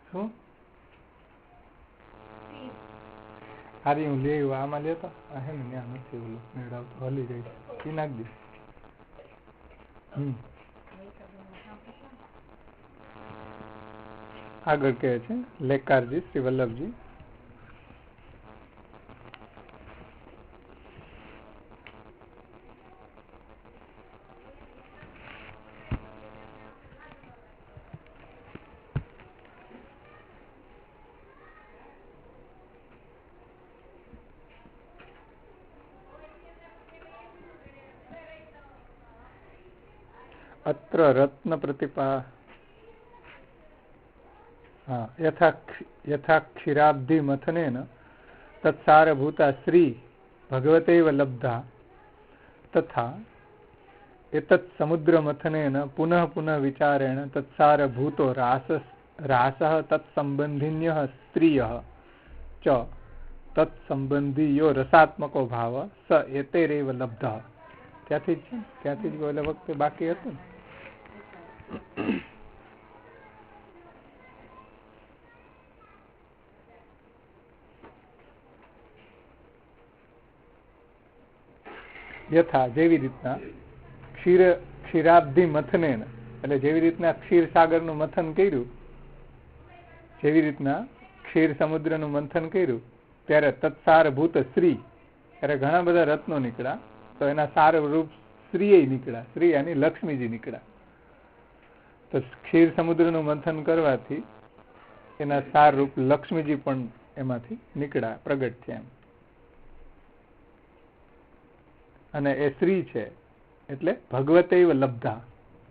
શું હારી હું લે આમાં લેતો હે ને ત્યાં નથી ઓલું મેળાવ તો હલી જાય એ નાખ દે. આગળ કહે છે લેકારજી શ્રી વલ્લભજી अत्र रत्न प्रतिपा यथा क्षीराब्धि मथनेन तत्सारभूता श्री भगवतेव लब्धा तथा एतत् समुद्र मथनेन पुनः पुनः विचारेण तत्सारभूतो रासः तत्संबंधिन्यः स्त्रियः च तत्संबंधीयो रसात्मको भाव स एतेरेव लब्धः. ત્યાંથી જ ઓલા વખતે બાકી હતું ને. યથા જેવી રીતના ક્ષીરાબ્ધિ મથને એટલે જેવી રીતના ક્ષીરસાગરનું મથન કર્યું, જેવી રીતના ક્ષીર સમુદ્રનું મંથન કર્યું ત્યારે તત્સારભૂત શ્રી ત્યારે ઘણા બધા રત્નો નીકળ્યા તો એના સાર રૂપ શ્રી નીકળ્યા. શ્રી અને લક્ષ્મીજી નીકળ્યા. તો ક્ષીર સમુદ્રનું મંથન કરવાથી એના સાર રૂપ લક્ષ્મીજી પણ એમાંથી નીકળ્યા, પ્રગટ થયા. અને એ શ્રી છે એટલે ભગવતૈવ લબ્ધા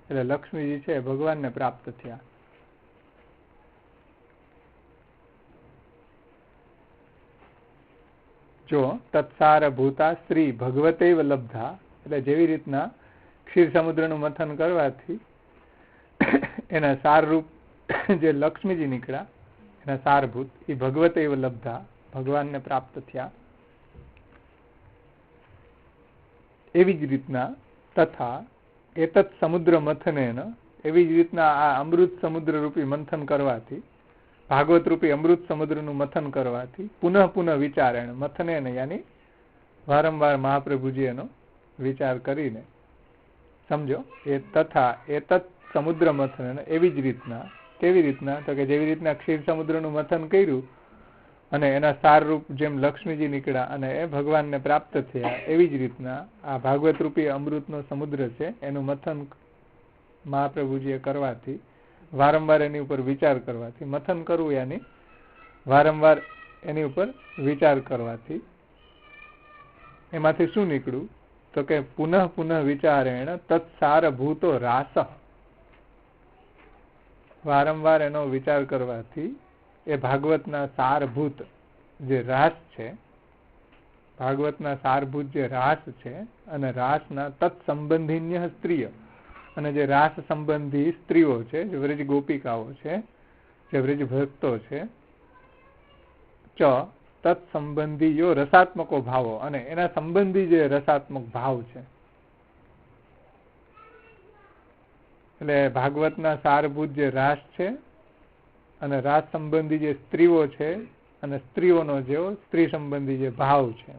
એટલે લક્ષ્મીજી છે ભગવાનને પ્રાપ્ત થયા. જો તત્સારભૂતા સ્ત્રી ભગવતૈવ લબ્ધા એટલે જેવી રીતના ક્ષીર સમુદ્રનું મંથન કરવાથી એના સારરૂપ જે લક્ષ્મીજી નીકળ્યા એના સારભૂત એ ભગવતૈવ લબ્ધા ભગવાનને પ્રાપ્ત થયા. એવી જ રીતના તથા એતත් સમુદ્ર મથનેન એવી જ રીતના આ અમૃત સમુદ્ર રૂપી મંથન કરવાથી ભાગવત રૂપી અમૃત સમુદ્રનું મથન કરવાથી પુનઃ પુનઃ વિચારેણ મથનેન યાની વારંવાર મહાપ્રભુજી એનો વિચાર કરીને સમજો એ તથા એતત સમુદ્ર મથન એવી જ રીતના કેવી રીતના તો કે જેવી રીતના ક્ષીર સમુદ્રનું મથન કર્યું અને એના સારરૂપ જેમ લક્ષ્મીજી નીકળ્યા અને એ ભગવાનને પ્રાપ્ત થયા એવી જ રીતના આ ભાગવત રૂપી અમૃતનો સમુદ્ર છે એનું મથન મહાપ્રભુજીએ કરવાથી વારંવાર એની ઉપર વિચાર કરવાથી મથન કરવું યાની વારંવાર એની ઉપર વિચાર કરવાથી એમાંથી શું નીકળ્યું તો કે પુનઃ પુનઃ વિચારેણ તત્સારભૂતો રાસ વારંવાર એનો વિચાર કરવાથી એ ભાગવતના સારભૂત જે રાસ છે ભાગવતના સારભૂત જે રાસ છે અને રાસના તત્સંબંધિન્ય સ્ત્રીઓ અને જે રાસ સંબંધી સ્ત્રીઓ છે જે વ્રજ ગોપિકાઓ છે જે વ્રજ ભક્તો છે ચ તત્સંબંધીયો રસાત્મકો ભાવો અને એના સંબંધી જે રસાત્મક ભાવ છે એટલે ભાગવતના સારભૂત જે રાસ છે અને રાસ સંબંધી જે સ્ત્રીઓ છે અને સ્ત્રીઓનો જેવો સ્ત્રી સંબંધી જે ભાવ છે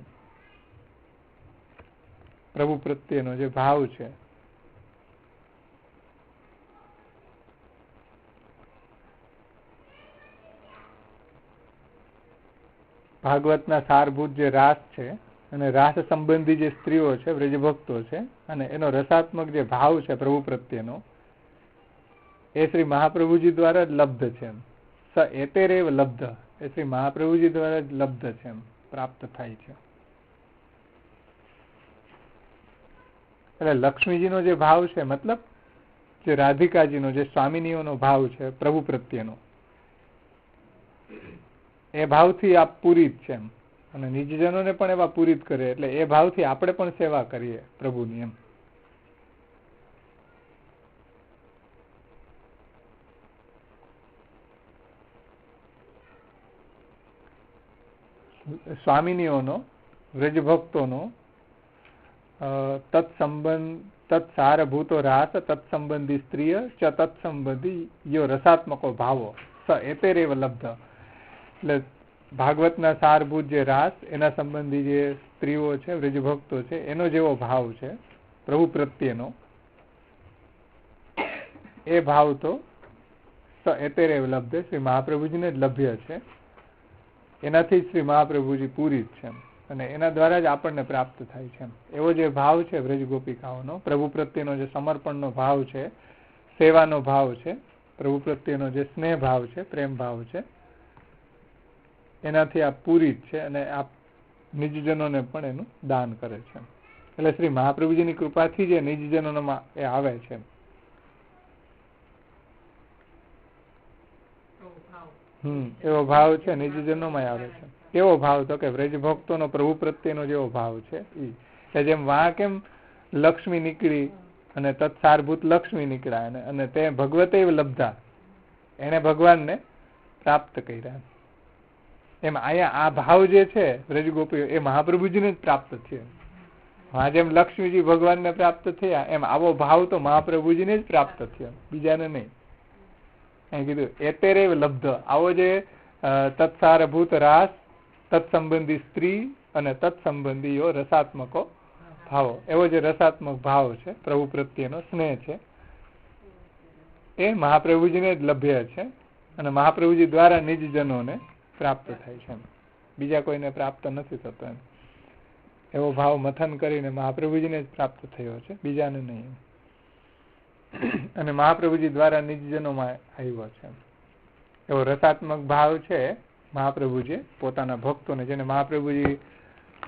પ્રભુ પ્રત્યેનો જે ભાવ છે ભાગવતના સારભૂત જે રાસ છે અને રાસ સંબંધી જે સ્ત્રીઓ છે વ્રજભક્તો છે અને એનો રસાત્મક જે ભાવ છે પ્રભુ પ્રત્યેનો એ શ્રી મહાપ્રભુજી દ્વારા જ લબ્ધ છે. સ એતેરેવ લબ્ધ એ શ્રી મહાપ્રભુજી દ્વારા જ લબ્ધ છે, પ્રાપ્ત થાય છે. એટલે લક્ષ્મીજીનો જે ભાવ છે મતલબ જે રાધિકાજીનો જે સ્વામિનીઓનો ભાવ છે પ્રભુ પ્રત્યેનો એ ભાવથી આપ પૂરિત છે એમ અને નિજજનોને પણ એવા પૂરિત કરે એટલે એ ભાવથી આપણે પણ સેવા કરીએ પ્રભુની એમ. સ્વામિનીઓનો વ્રજભક્તોનો તત્સારભૂતો રાસ તત્સંબંધી સ્ત્રીય ચ તત્સંબંધી યો રસાત્મકો ભાવો સ એતેરેવ લબ્ધ. એટલે ભાગવતના સારભૂત જે રાસ, એના સંબંધી જે સ્ત્રીઓ છે, વ્રજભક્તો છે, એનો જેવો ભાવ છે પ્રભુ પ્રત્યેનો, એ ભાવ તો સ એતેરેવ લબ્ધ, શ્રી મહાપ્રભુજીને જ લભ્ય છે. એનાથી જ શ્રી મહાપ્રભુજી પૂરી જ છે અને એના દ્વારા જ આપણને પ્રાપ્ત થાય છે. એવો જે ભાવ છે વ્રજ ગોપિકાઓનો, પ્રભુ પ્રત્યેનો જે સમર્પણનો ભાવ છે, સેવાનો ભાવ છે, પ્રભુ પ્રત્યેનો જે સ્નેહ ભાવ છે, પ્રેમ ભાવ છે, એનાથી આ પૂરી જ છે અને આ નિજજનોને પણ એનું દાન કરે છે. એટલે શ્રી મહાપ્રભુજીની કૃપાથી જે નિજજનોમાં એ આવે છે. એવો ભાવ છે નિજજનોમાં આવે છે. કેવો ભાવ? તો કે વ્રજ ભક્તોનો પ્રભુ પ્રત્યેનો જેવો ભાવ છે એ, જેમ વાં કેમ લક્ષ્મી નીકળી અને તત્સારભૂત લક્ષ્મી નીકળ્યા અને તે ભગવતે લબ્ધા, એને ભગવાનને પ્રાપ્ત કર્યા. એમ અહીંયા આ ભાવ જે છે વ્રજ ગોપીઓ, એ મહાપ્રભુજીને જ પ્રાપ્ત થયો. હા, જેમ લક્ષ્મીજી ભગવાનને પ્રાપ્ત થયા, એમ આવો ભાવ તો મહાપ્રભુજીને જ પ્રાપ્ત થયો, બીજાને નહીં. અહીં કીધું એતેરેવ લબ્ધ, આવો જે તત્સારભૂત રાસ, તત્સંબંધી સ્ત્રી અને તત્સંબંધીઓ રસાત્મકો ભાવો, એવો જે રસાત્મક ભાવ છે, પ્રભુ પ્રત્યેનો સ્નેહ છે, એ મહાપ્રભુજીને જ લભ્ય છે અને મહાપ્રભુજી દ્વારા નિજજનોને પ્રાપ્ત થાય છે. બીજા કોઈને પ્રાપ્ત નથી થતો. એમ એવો ભાવ મથન કરીને મહાપ્રભુજીને જ પ્રાપ્ત થયો છે, બીજાને નહીં. અને મહાપ્રભુજી દ્વારા નિજજનોમાં આવ્યો છે. એવો રસાત્મક ભાવ છે મહાપ્રભુજી પોતાના ભક્તોને, જેને મહાપ્રભુજી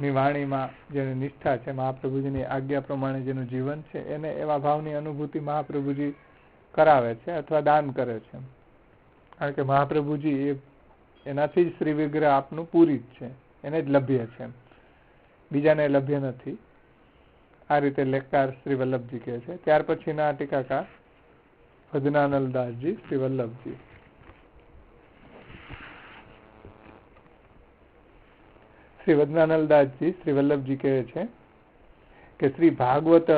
ની વાણીમાં જેની નિષ્ઠા છે, મહાપ્રભુજીની આજ્ઞા પ્રમાણે જેનું જીવન છે, એને એવા ભાવની અનુભૂતિ મહાપ્રભુજી કરાવે છે અથવા દાન કરે છે. કારણ કે મહાપ્રભુજી એનાથી જ શ્રી વિગ્રહ આપનું પૂરી જ છે, એને જ લભ્ય છે, બીજાને લભ્ય નથી. આ રીતે લેખકાર શ્રી વલ્લભજી કહે છે. ત્યાર પછીના ટીકાકાર ભજનાનલદાસજી શ્રી વલ્લભજી. શ્રી વદનાનલદાસજી શ્રી વલ્લભજી કહે છે કે શ્રી ભાગવત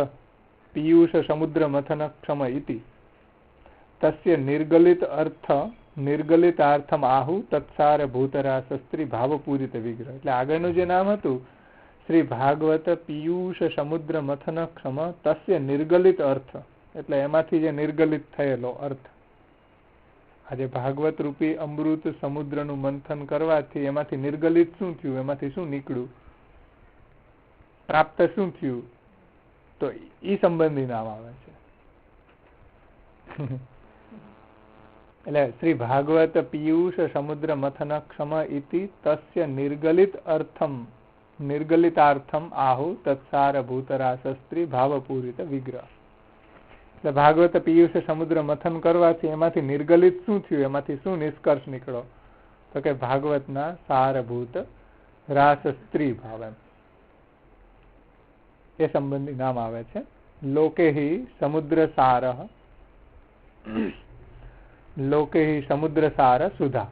પીયુષ સમુદ્ર મથન ક્ષમ ઇતિ તસ્ય નિર્ગલિતાર્થમ આહુ તત્સાર ભૂતરા શસ્ત્રી ભાવપૂરિત વિગ્રહ. એટલે આગળનું જે નામ હતું શ્રી ભાગવત પીયુષ સમુદ્ર મથન ક્ષમ, તસ્ય નિર્ગલિત અર્થ, એટલે એમાંથી જે નિર્ગલિત થયેલો અર્થ. આજે ભાગવત રૂપી અમૃત સમુદ્રનું મંથન કરવાથી એમાંથી નિર્ગલિત શું થયું, એમાંથી શું નીકળ્યું, પ્રાપ્ત શું થયું, તો ઈ સંબંધી નામ આવે છે. એટલે શ્રી ભાગવત પીયુષ સમુદ્ર મથન ક્ષમ ઇતિ તસ્ય નિર્ગલિતાર્થમ આહુ તત્સાર ભૂતરા શસ્ત્રી ભાવપૂરિત વિગ્રહ. એટલે ભાગવત પીયુષ સમુદ્ર મથન કરવાથી એમાંથી નિર્ગલિત શું થયું, એમાંથી શું નિષ્કર્ષ નીકળો, તો કે ભાગવતના સારભૂત રાસ સ્ત્રી ભાવ. એ સંબંધી નામ આવે છે. લોકેહી સમુદ્ર સાર, લોકેહી સમુદ્ર સાર સુધા.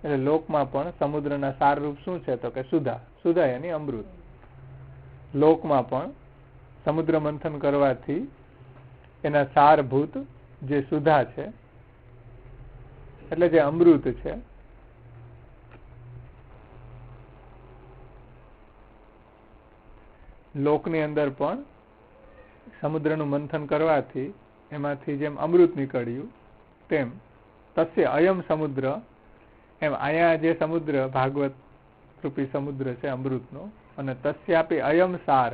એટલે લોકમાં પણ સમુદ્રના સાર રૂપ શું છે, તો કે સુધા. સુધા એની અમૃત. લોકમાં પણ સમુદ્ર મંથન કરવાથી એના સારભૂત જે સુધા છે, એટલે જે અમૃત છે, લોકની અંદર પણ સમુદ્રનું મંથન કરવાથી એમાંથી જેમ અમૃત નીકળ્યું તેમ તસ્ય અયમ સમુદ્ર, એમ અહીંયા જે સમુદ્ર ભાગવત રૂપી સમુદ્ર છે અમૃતનો, અને તસ્યાપી અયમ સાર,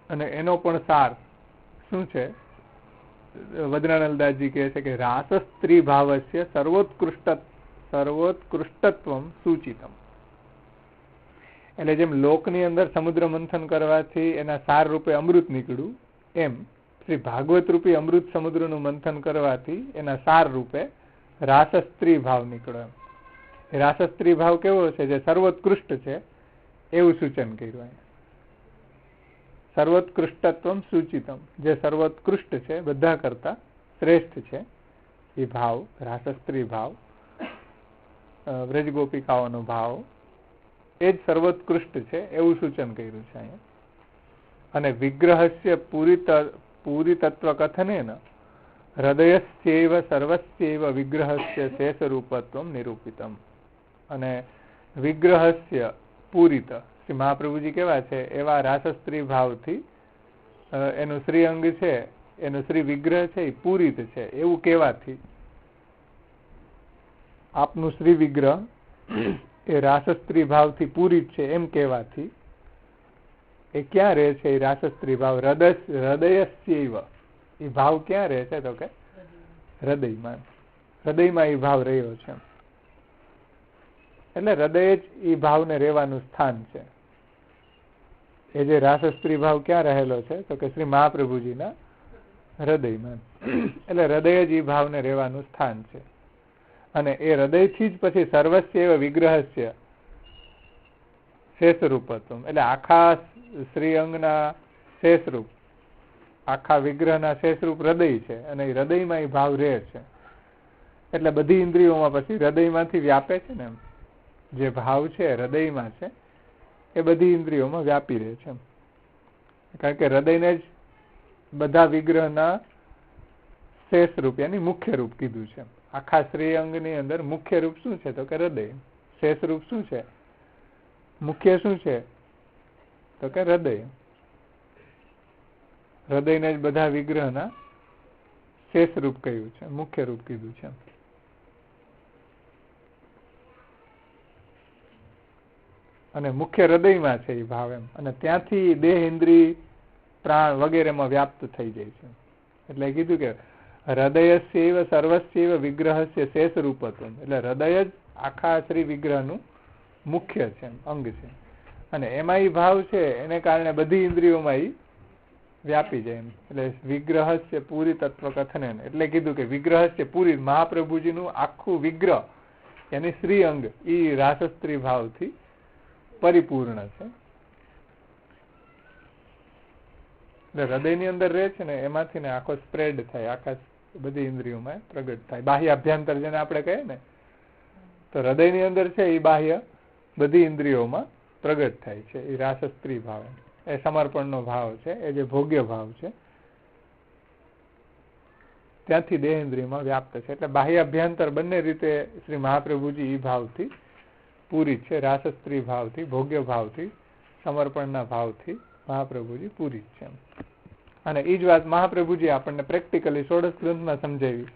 અને એનો પણ સાર શું છે, વદનાનલદાસજી કહે છે કે રાસ સ્ત્રી ભાવસ્ય સર્વોત્કૃષ્ટત્વમ સૂચિતમ. એટલે જેમ લોકની અંદર સમુદ્ર મંથન કરવાથી એના સાર રૂપે અમૃત નીકળ્યું, એમ શ્રી ભાગવત રૂપી અમૃત સમુદ્રનું મંથન કરવાથી એના સાર રૂપે રાસસ્ત્રી ભાવ નીકળ્યો. રાસસ્ત્રી ભાવ કેવો છે, જે સર્વોત્કૃષ્ટ છે એવું સૂચન કર્યું. સર્વોત્કૃષ્ટત્વમ સૂચિતમ, જે સર્વોત્કૃષ્ટ છે, બધા કરતા શ્રેષ્ઠ છે એ ભાવ, રાસસ્ત્રી ભાવ, વ્રજ ગોપિકાઓનો ભાવ, એ જ સર્વોત્કૃષ્ટ છે એવું સૂચન કર્યું છે અહીંયા. અને વિગ્રહસ્ય પૂરી તત્વ કથનેન હૃદયસ્યૈવ સર્વસ્યૈવ વિગ્રહસ્ય શેષરૂપત્વમ નિરૂપિતમ. અને વિગ્રહસ્ય પૂરિત, શ્રી મહાપ્રભુજી કેવા છે એવા રાસસ્ત્રી ભાવથી એનું શ્રી અંગ છે, એનું શ્રી વિગ્રહ છે એ પૂરિત છે એવું કહેવાથી, આપનું શ્રી વિગ્રહ એ રાસસ્ત્રી ભાવથી પૂરિત છે એમ કહેવાથી એ ક્યાં રહે છે? એ રાસસ્ત્રી ભાવ હૃદયસ્યૈવ, એ ભાવ ક્યાં રહે છે? તો કે હૃદયમાં. હૃદયમાં એ ભાવ રહ્યો છે. એટલે હૃદય જ એ ભાવને રહેવાનું સ્થાન છે. એ જે રાસસ્ત્રી ભાવ ક્યાં રહેલો છે? તો કે શ્રી મહાપ્રભુજીના હૃદયમાં. એટલે હૃદય જ એ ભાવને રહેવાનું સ્થાન છે. અને એ હૃદયથી જ પછી સર્વસ્ય વિગ્રહસ્ય શેષરૂપત્વમ, એટલે આખા શ્રી અંગના શેષરૂપ, આખા વિગ્રહના શેષરૂપ હૃદય છે. અને એ હૃદયમાં એ ભાવ રહે છે. એટલે બધી ઇન્દ્રિયોમાં પછી હૃદયમાંથી વ્યાપે છે ને, જે ભાવ છે હૃદયમાં છે એ બધી ઇન્દ્રિયોમાં વ્યાપી રહે છે. કારણ કે હૃદયને જ બધા વિગ્રહના શેષરૂપ યાની મુખ્ય રૂપ કીધું છે. આખા શ્રી અંગની અંદર મુખ્ય રૂપ શું છે? તો કે હૃદય. શેષરૂપ શું છે? મુખ્ય શું છે? તો કે હૃદય. હૃદયને જ બધા વિગ્રહના શેષરૂપ કહ્યું છે, મુખ્ય રૂપ કીધું છે. અને મુખ્ય હૃદયમાં છે એ ભાવ એમ. અને ત્યાંથી દેહ, ઇન્દ્રિય, પ્રાણ વગેરેમાં વ્યાપ્ત થઈ જાય છે. એટલે કીધું કે હૃદયસ્યૈવ સર્વસ્યૈવ વિગ્રહસ્ય શેષરૂપત્વમ, એટલે હૃદય જ આખા શ્રી વિગ્રહનું મુખ્ય છે, અંગ છે. અને એમાં એ ભાવ છે એને કારણે બધી ઇન્દ્રિયોમાં એ વ્યાપી જાય એમ. એટલે વિગ્રહસ્ય પૂરી તત્વ કથન, એટલે કીધું કે વિગ્રહસ્ય પૂરી, મહાપ્રભુજીનું આખું વિગ્રહ એની શ્રી અંગ એ રાસસ્ત્રી ભાવથી પરિપૂર્ણ છે. એટલે હૃદયની અંદર રહે છે ને એમાંથી ને આખો સ્પ્રેડ થાય, આખા બધી ઇન્દ્રિયોમાં પ્રગટ થાય. બાહ્ય અભ્યંતર જેને આપણે કહીએ ને, તો હૃદયની અંદર છે એ બાહ્ય બધી ઇન્દ્રિયોમાં પ્રગટ થાય છે. એ રાસસ્ત્રી ભાવ, એ સમર્પણનો ભાવ છે, એ જે ભોગ્ય ભાવ છે ત્યાંથી દેહેન્દ્રિયમાં વ્યાપ્ત છે. એટલે બાહ્ય અભ્યંતર બંને રીતે શ્રી મહાપ્રભુજી એ ભાવથી પૂરી છે. રાસસ્ત્રી ભાવથી, ભોગ્ય ભાવથી, સમર્પણના ભાવથી મહાપ્રભુજી પૂરી છે. અને એ જ વાત મહાપ્રભુજી આપણને પ્રેક્ટિકલી ષોડશ ગ્રંથમાં સમજાવી.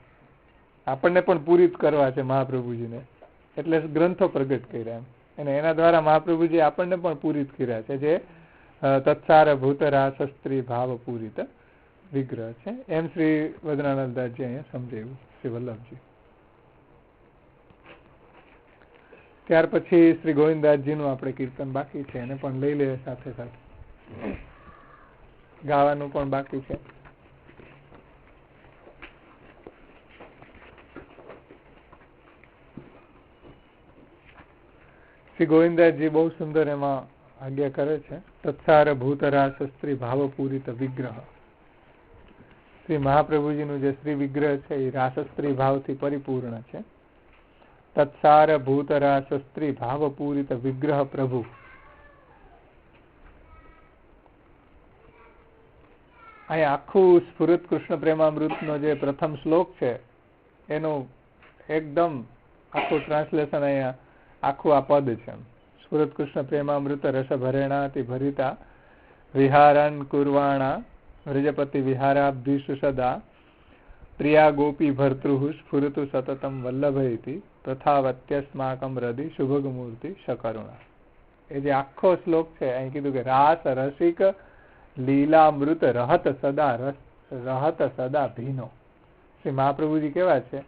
આપણને પણ પૂરી કરવા છે મહાપ્રભુજીને, એટલે ગ્રંથો પ્રગટ કર્યા. અને એના દ્વારા મહાપ્રભુજી આપણને પણ પૂરી કર્યા છે, જે તત્સાર ભૂત રાસસ્ત્રી ભાવ પૂરિત વિગ્રહ છે. એમ શ્રી વદનાનંદદાસજી અહીંયા સમજાવ્યું, શ્રી વલ્લભજી. ત્યાર પછી શ્રી ગોવિંદદાસજીનું આપણે કીર્તન બાકી છે, એને પણ લઈ લે સાથે સાથે. ગાવાનું પણ બાકી છે. શ્રી ગોવિંદદાસજી બહુ સુંદર એમાં આજ્ઞા કરે છે. તત્સાર ભૂતરાસસ્ત્રી ભાવપૂરિત વિગ્રહ. શ્રી મહાપ્રભુજીનું જે શ્રી વિગ્રહ છે એ રાસસ્ત્રી ભાવથી પરિપૂર્ણ છે. તત્સાર ભૂતરાસસ્ત્રી ભાવપૂરિત વિગ્રહ પ્રભુ. અહીંયા આખું સ્ફુરત કૃષ્ણ પ્રેમામૃતનો જે પ્રથમ શ્લોક છે એનું એકદમ આખું ટ્રાન્સલેશન અહીંયા આખું આ પદ છે. સ્ફુરત કૃષ્ણ પ્રેમામૃત રસ ભરેણાતિ ભરિતા વિહારન કુર્વાણા વ્રજપતિ વિહારાબ્ધિષુ સદા પ્રિયા ગોપી ભર્તૃ સ્ફુરતુ સતતમ વલ્લભૈતિ તથાવત્યસ્માકમ હૃદિ શુભગમૂર્તિ શકરુણા. એ જે આખો શ્લોક છે અહીં કીધું કે રાસ રસિક લીલામૃત રહત સદા ભીનો. શ્રી મહાપ્રભુજી કેવા છે?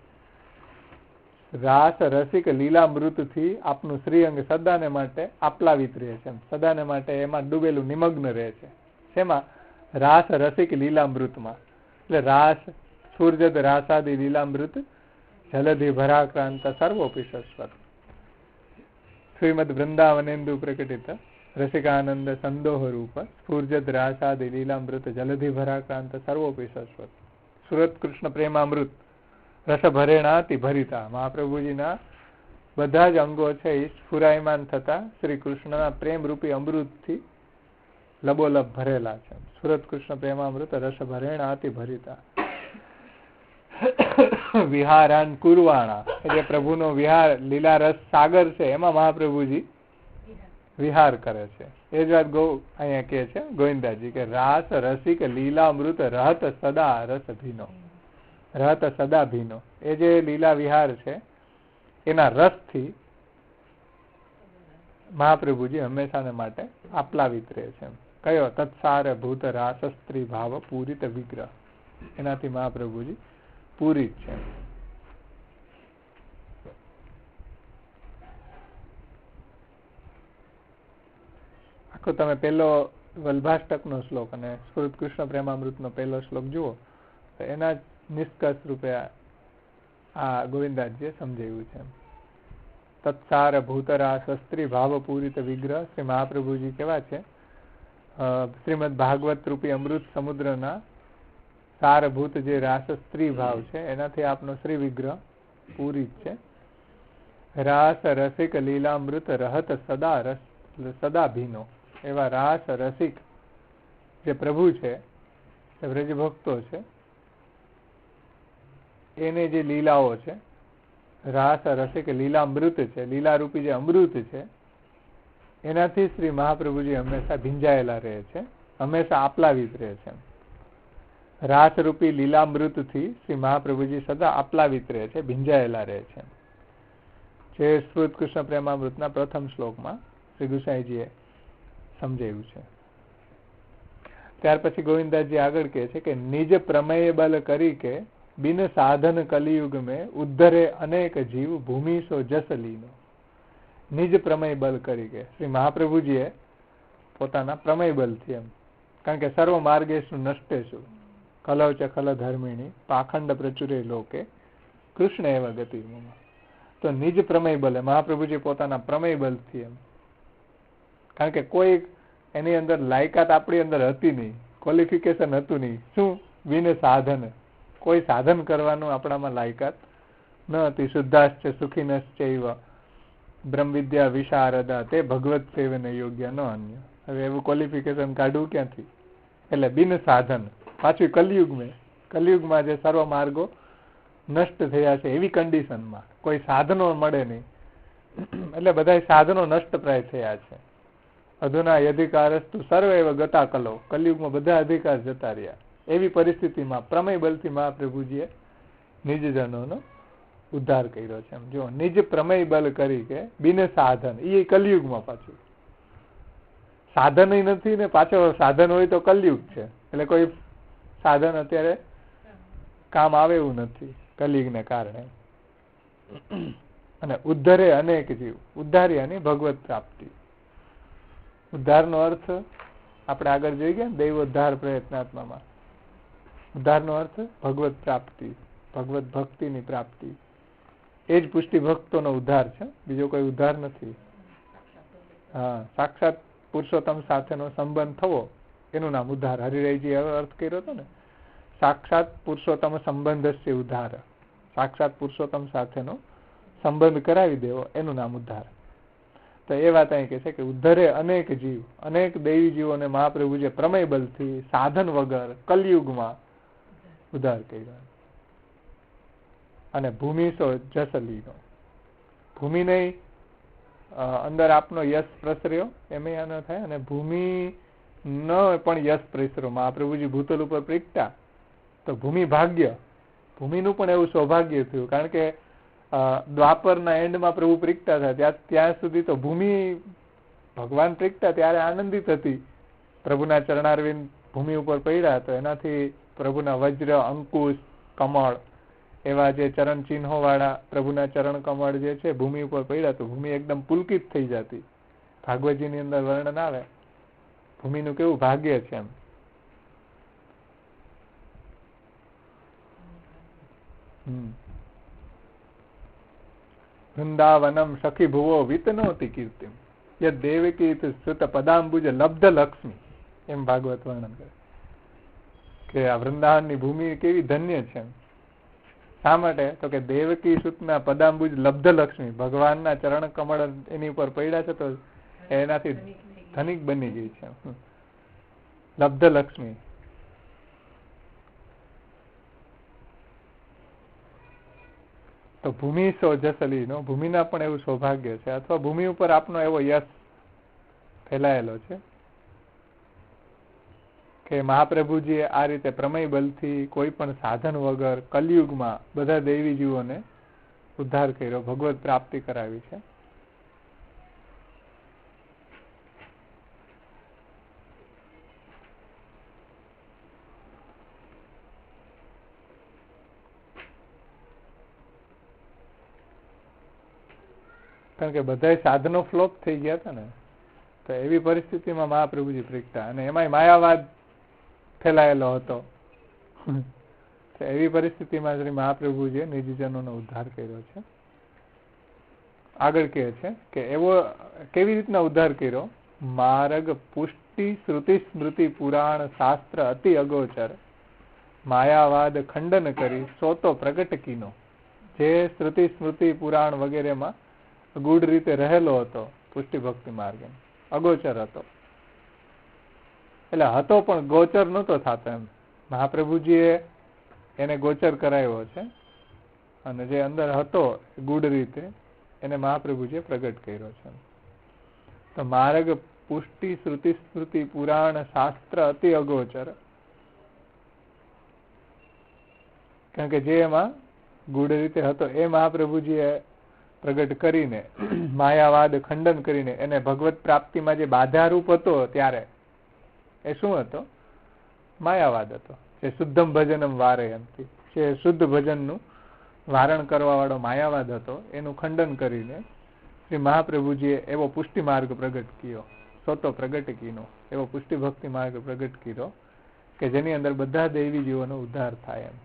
રાસ રસિક લીલામૃતથી આપનું શ્રીઅંગ સદાને માટે આપ્લાવિત રહે છે, સદાને માટે એમાં ડૂબેલું નિમગ્ન રહે છે. શેમાં? રાસ રસિક લીલામૃતમાં. એટલે રાસ સૂર્યદ રાસાદિ લીલામૃત જલધિ ભરાક્રાંત સર્વોપી સસ્વત. શ્રીમદ વૃંદાવનેન્દુ પ્રકટિત રસિકાનંદ સંદોહ રૂપ સ્ફૂર્જદ રાસાદિ લીલામૃત જલધિ ભરાક્રાંત સર્વોપી સસ્વત. સુરત કૃષ્ણ પ્રેમામૃત રસ ભરેણાતિ ભરિતા. મહાપ્રભુજીના બધા જ અંગો છે એ સ્ફુરાયમાન થતા શ્રી કૃષ્ણના પ્રેમ રૂપી અમૃતથી લબોલબ ભરેલા છે. સુરત કૃષ્ણ પ્રેમામૃત રસ ભરેણાતિ ભરિતા. વિહારાન કુરવાણા, જે પ્રભુનો વિહાર લીલા રસ સાગર છે એમાં મહાપ્રભુજી વિહાર કરે છે. એ જ વાત અહીંયા કે છે ગોવિંદાજી કે રાસ રસિક લીલામૃત રહત સદા રસ ભીનો, રહત સદા ભીનો. એ જે લીલા વિહાર છે એના રસથી મહાપ્રભુજી હંમેશાને માટે આપ્લાવિત રહે છે. કયો? તત્સાર ભૂત રાસ સ્ત્રી ભાવ પૂરિત વિગ્રહ. એનાથી મહાપ્રભુજી પૂરિત છે. આખો તમે પેલો વલ્ભાષ્ટકનો શ્લોક અને સ્ફુરત કૃષ્ણ પ્રેમામૃતનો પહેલો શ્લોક જુઓ તો એના નિષ્કર્ષ રૂપે આ ગોવિંદાજીએ સમજાવ્યું છે. તત્સાર ભૂતરાસ સ્ત્રી ભાવ પૂરિત વિગ્રહ. શ્રી મહાપ્રભુજી કેવા છે? શ્રીમદ ભાગવત રૂપી અમૃત સમુદ્રના સારભૂત જે રાસ સ્ત્રી ભાવ છે એનાથી આપનો શ્રી વિગ્રહ પૂરિત છે. રાસ રસિક લીલામૃત રહત સદા રસ સદા ભીનો. એવા રાસ રસિક જે પ્રભુ છે, એ વ્રજ ભક્તો છે, એને જે લીલાઓ છે, રાસ રસિક લીલામૃત છે, લીલારૂપી જે અમૃત છે, એનાથી શ્રી મહાપ્રભુજી હંમેશા ભીંજાયેલા રહે છે, હંમેશા આપ્લાવિત રહે છે. રાસરૂપી લીલામૃતથી શ્રી મહાપ્રભુજી સદા આપ્લાવિત રહે છે, ભીંજાયેલા રહે છે. જે સ્ફુરત કૃષ્ણ પ્રેમામૃતના પ્રથમ શ્લોકમાં શ્રી ગુસાઈજીએ સમજાવ્યું છે. ત્યાર પછી ગોવિંદાજી આગળ કહે છે કે નિજ પ્રમેય બલ કરી કે બિન સાધન કલિયુગ में ઉદ્ધરે અનેક જીવ ભૂમિ સો જસ લીનો. નિજ પ્રમેય બલ કરી કે શ્રી મહાપ્રભુજીએ પોતાના પ્રમેય બલથી, એમ કારણ કે સર્વ માર્ગેશુ નષ્ટેશુ કલૌ ચ ખલ ધર્મિણી પાખંડ પ્રચુરે લોકે કૃષ્ણ એવા ગતિ. તો નિજ પ્રમેય બલે મહાપ્રભુજી પોતાના પ્રમેય બલથી, એમ કારણ કે કોઈ એની અંદર લાયકાત આપણી અંદર હતી નહીં, ક્વોલિફિકેશન હતું નહીં. શું? વિન સાધન, કોઈ સાધન કરવાનું આપણામાં લાયકાત ન હતી. શુદ્ધાશ્ચ સુખીનશ્ચ બ્રહ્મ વિદ્યા વિશારદા તે ભગવત સેવન યોગ્ય ન અન્ય. હવે એવું ક્વોલિફિકેશન કાઢવું ક્યાંથી? એટલે બિન સાધન, પાછું કલિયુગમાં જે સર્વ માર્ગો નષ્ટ થયા છે એવી કન્ડિશનમાં કોઈ સાધનો મળે નહીં, એટલે બધા સાધનો નષ્ટપ્રાય થયા છે. અધુના અધિકારસ્તુ સર્વ એવ ગતા કલો, કલિયુગમાં બધા અધિકાર જતા રહ્યા. એવી પરિસ્થિતિમાં પ્રમેય બલથી મહાપ્રભુજીએ નિજજનોનો ઉદ્ધાર કર્યો છે. જો નિજ પ્રમેય બલ કરી કે બિન સાધન, એ કલિયુગમાં પાછું સાધન નથી ને, પાછો સાધન હોય તો કલયુગ છે, એટલે કોઈ સાધન અત્યારે કામ આવે એવું નથી કલિયુગને કારણે. અને ઉદ્ધરે અનેક જીવ, ઉદ્ધારી અને ભગવત પ્રાપ્તિ. ઉદ્ધારનો અર્થ આપણે આગળ જોઈ ગયા દૈવોદ્ધાર પ્રયત્નાત્મામાં. ઉદ્ધારનો અર્થ ભગવત પ્રાપ્તિ, ભગવત ભક્તિની પ્રાપ્તિ. એ જ પુષ્ટિ ભક્તોનો ઉદ્ધાર છે, બીજો કોઈ ઉદ્ધાર નથી. હા, સાક્ષાત પુરુષોત્તમ સાથેનો સંબંધ થવો એનું નામ ઉદ્ધાર. હરિરાયજી એવો અર્થ કર્યો હતો ને, સાક્ષાત પુરુષોત્તમ સંબંધસ્ય ઉદ્ધાર. સાક્ષાત પુરુષોત્તમ સાથેનો સંબંધ કરાવી દેવો એનું નામ ઉદ્ધાર. તો એ વાત અહીં કહે છે કે ઉદ્ધરે અનેક જીવ, અનેક દૈવી જીવોને મહાપ્રભુજીએ પ્રમેય બલથી સાધન વગર કલયુગમાં ઉદ્ધાર કર્યો. અને ભૂમિસો જસલીનો, ભૂમિને અંદર આપનો યશ પ્રસર્યો એમ ન થાય, અને ભૂમિ ન પણ યશ પ્રસર્યો. મહાપ્રભુજી ભૂતલ ઉપર પ્રગટા તો ભૂમિ ભાગ્ય, ભૂમિનું પણ એવું સૌભાગ્ય થયું. કારણ કે દ્વાપરના એન્ડમાં પ્રભુ પ્રગટા થયા, ત્યાં સુધી તો ભૂમિ ભગવાન પ્રગટા ત્યારે આનંદિત હતી. પ્રભુના ચરણારવિંદ ભૂમિ ઉપર પડ્યા તો એનાથી પ્રભુના વજ્ર, અંકુશ, કમળ એવા જે ચરણ ચિહ્નો વાળા પ્રભુના ચરણ કમળ જે છે ભૂમિ ઉપર પડ્યા તો ભૂમિ એકદમ પુલકિત થઈ જતી. ભાગવતજીની અંદર વર્ણન આવે ભૂમિનું કેવું ભાગ્ય છે એમ. વૃંદાવનમ સખી ભુવો વિતનોતિ કીર્તિમ યદ દેવકી સુત પદાંબુજ લબ્ધ લક્ષ્મી, એમ ભાગવત વર્ણન કરે કે આ વૃંદાવનની ભૂમિ કેવી ધન્ય છે. શા માટે? તો કે દેવકી સુતના પદાંબુજ લબ્ધ લક્ષ્મી, ભગવાનના ચરણ કમળ એની ઉપર પડ્યા છે તો એનાથી ધનિક બની ગઈ છે. લબ્ધ લક્ષ્મી. તો ભૂમિ સો જસલીનો, ભૂમિના પણ એવું સૌભાગ્ય છે, અથવા ભૂમિ ઉપર આપનો એવો યશ ફેલાયેલો છે કે મહાપ્રભુજીએ આ રીતે પ્રમેય બલથી કોઈ પણ સાધન વગર કલયુગમાં બધા દૈવી જીવોને ઉદ્ધાર કર્યો, ભગવત પ્રાપ્તિ કરાવી છે. કારણ કે બધા સાધનો ફ્લોપ થઈ ગયા હતા ને, તો એવી પરિસ્થિતિમાં મહાપ્રભુજી પ્રગટ્યા, અને એમાંય માયાવાદ ફેલાયેલો હતો. તો એવી પરિસ્થિતિમાં શ્રી મહાપ્રભુજીએ નિજજનોનો ઉદ્ધાર કર્યો છે. આગળ કહે છે કે એવો કેવી રીતના ઉદ્ધાર કર્યો? માર્ગ પુષ્ટિ શ્રુતિ સ્મૃતિ પુરાણ શાસ્ત્ર અતિ અગોચર માયાવાદ ખંડન કરી સોતો પ્રગટ કીનો. જે શ્રુતિ સ્મૃતિ પુરાણ વગેરેમાં ગુડ રીતે રહેલો હતો પુષ્ટિ ભક્તિ માર્ગ, અગોચર હતો. એટલે હતો પણ ગોચર નહોતો થતો એમ. મહાપ્રભુજીએ એને ગોચર કરાવ્યો છે, અને જે અંદર હતો ગુડ રીતે એને મહાપ્રભુજીએ પ્રગટ કર્યો છે. તો માર્ગ પુષ્ટિ શ્રુતિ સ્મૃતિ પુરાણ શાસ્ત્ર અતિ અગોચર, કારણ કે જે એમાં ગુડ રીતે હતો એ મહાપ્રભુજીએ પ્રગટ કરીને માયાવાદ ખંડન કરીને એને ભગવત પ્રાપ્તિમાં જે બાધારૂપ હતો ત્યારે એ શું હતો? માયાવાદ હતો. જે શુદ્ધમ ભજનમ વારયંતી, જે શુદ્ધ ભજનનું વારણ કરવા વાળો માયાવાદ હતો એનું ખંડન કરીને શ્રી મહાપ્રભુજીએ એવો પુષ્ટિ માર્ગ પ્રગટ કર્યો, સોતો પ્રગટ કીનો એવો પુષ્ટિ ભક્તિ માર્ગ પ્રગટ કર્યો કે જેની અંદર બધા દૈવી જીવોનો ઉદ્ધાર થાય એમ.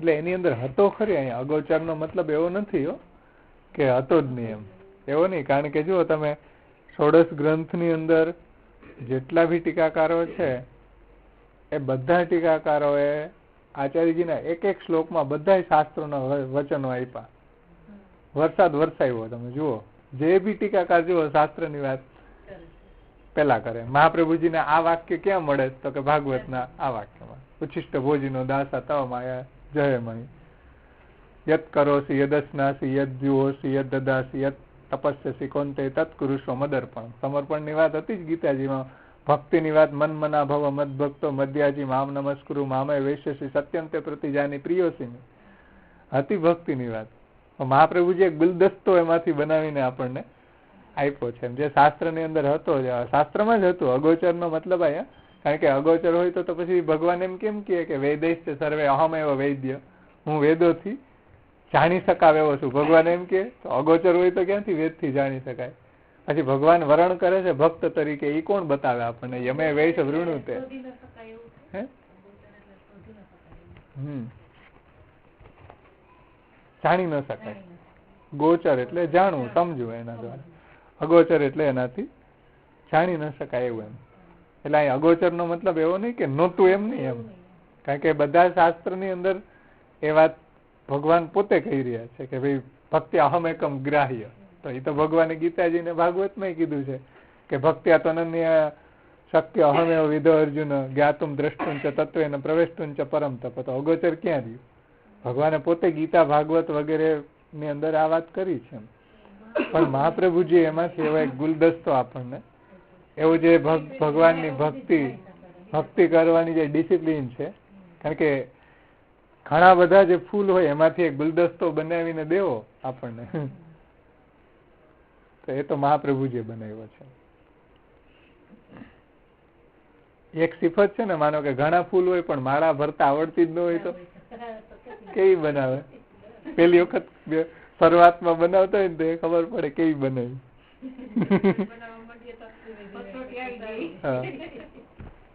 એટલે એની અંદર હતો ખરી, અહીંયા અગોચરનો મતલબ એવો નથી હો કે હતો જ નહીં એમ, એવો નહીં. કારણ કે જુઓ તમે ષોડશ ગ્રંથની અંદર જેટલા બી ટીકાકારો છે એ બધા ટીકાકારોએ આચાર્યજીના એક એક શ્લોકમાં બધા શાસ્ત્રોના વચનો આપ્યા, વરસાદ વરસાવ્યો. તમે જુઓ જે બી ટીકાકાર જુઓ શાસ્ત્રની વાત પેલા કરે. મહાપ્રભુજીને આ વાક્ય ક્યાં મળે? તો કે ભાગવતના આ વાક્યમાં, ઉચ્છિષ્ટ ભોજીનો દાસા તવ માયા જયમય યત કરોસી યદસ્નાસી યદ જુહોસી યદ દદાસી યત તપસ્યસી કોંતે તત્કુરુષ્વ મદર્પણ. સમર્પણની વાત હતી જ ગીતાજીમાં. ભક્તિની વાત મન મના ભવ મદ ભક્તો મધ્યાજી મામ નમસ્કુરુ મામય વૈશ્યસી સત્યંતે પ્રતિજાની પ્રિયોસીની હતી ભક્તિની વાત. મહાપ્રભુજી એક ગુલદસ્તો એમાંથી બનાવીને આપણને આપ્યો છે, જે શાસ્ત્રની અંદર હતો, શાસ્ત્રમાં જ હતું. અગોચરનો મતલબ અહીંયા, કારણ કે અગોચર હોય તો પછી ભગવાન એમ કેમ કહે કે વેદૈશ્ચ સર્વે અહમ એવ વૈદ્ય, હું વેદોથી જાણી શકાવ એવો છું. ભગવાન એમ કે તો અગોચર હોય તો ક્યાંથી વેદથી જાણી શકાય? પછી ભગવાન વરણ કરે છે ભક્ત તરીકે, એ કોણ બતાવે આપણને? યમે વૈશ વૃણુતે. જાણી ન શકાય. ગોચર એટલે જાણવું, સમજવું એના દ્વારા. અગોચર એટલે એનાથી જાણી ન શકાય એવું એમ. એટલે અહીં અગોચર નો મતલબ એવો નહીં કે નહોતું એમ નહીં એમ, કારણ કે બધા શાસ્ત્રની અંદર એ વાત ભગવાન પોતે કહી રહ્યા છે કે ભાઈ ભક્તિ અહમ એકમ ગ્રાહ્ય. તો એ તો ભગવાને ગીતાજીને ભાગવતમાં કીધું છે કે ભક્તિ અતનન્ય શક્ય અહમ એવ વિધો અર્જુન જ્ઞાતુમ દ્રષ્ટું ચ તત્વેન પ્રવેષ્ટું ચ પરમ તપ. તો અગોચર ક્યાં રહ્યું? ભગવાને પોતે ગીતા ભાગવત વગેરે ની અંદર આ વાત કરી છે. પણ મહાપ્રભુજી એમાંથી એવો એક ગુલદસ્તો આપણને, એવું જે ભગવાનની ભક્તિ કરવાની જે ડિસિપ્લિન છે, કારણ કે ઘણા બધા જે ફૂલ હોય એમાંથી એક ગુલદસ્તો બનાવીને દેવો આપણને, તો એ તો મહાપ્રભુજીએ બનાવ્યો છે. એક સિફત છે ને, માનો કે ઘણા ફૂલ હોય પણ માળા ભરતા આવડતી જ ન હોય તો કેવી બનાવે? પેલી વખત શરૂઆતમાં બનાવતા હોય ને તો એ ખબર પડે કેવી બનાવી.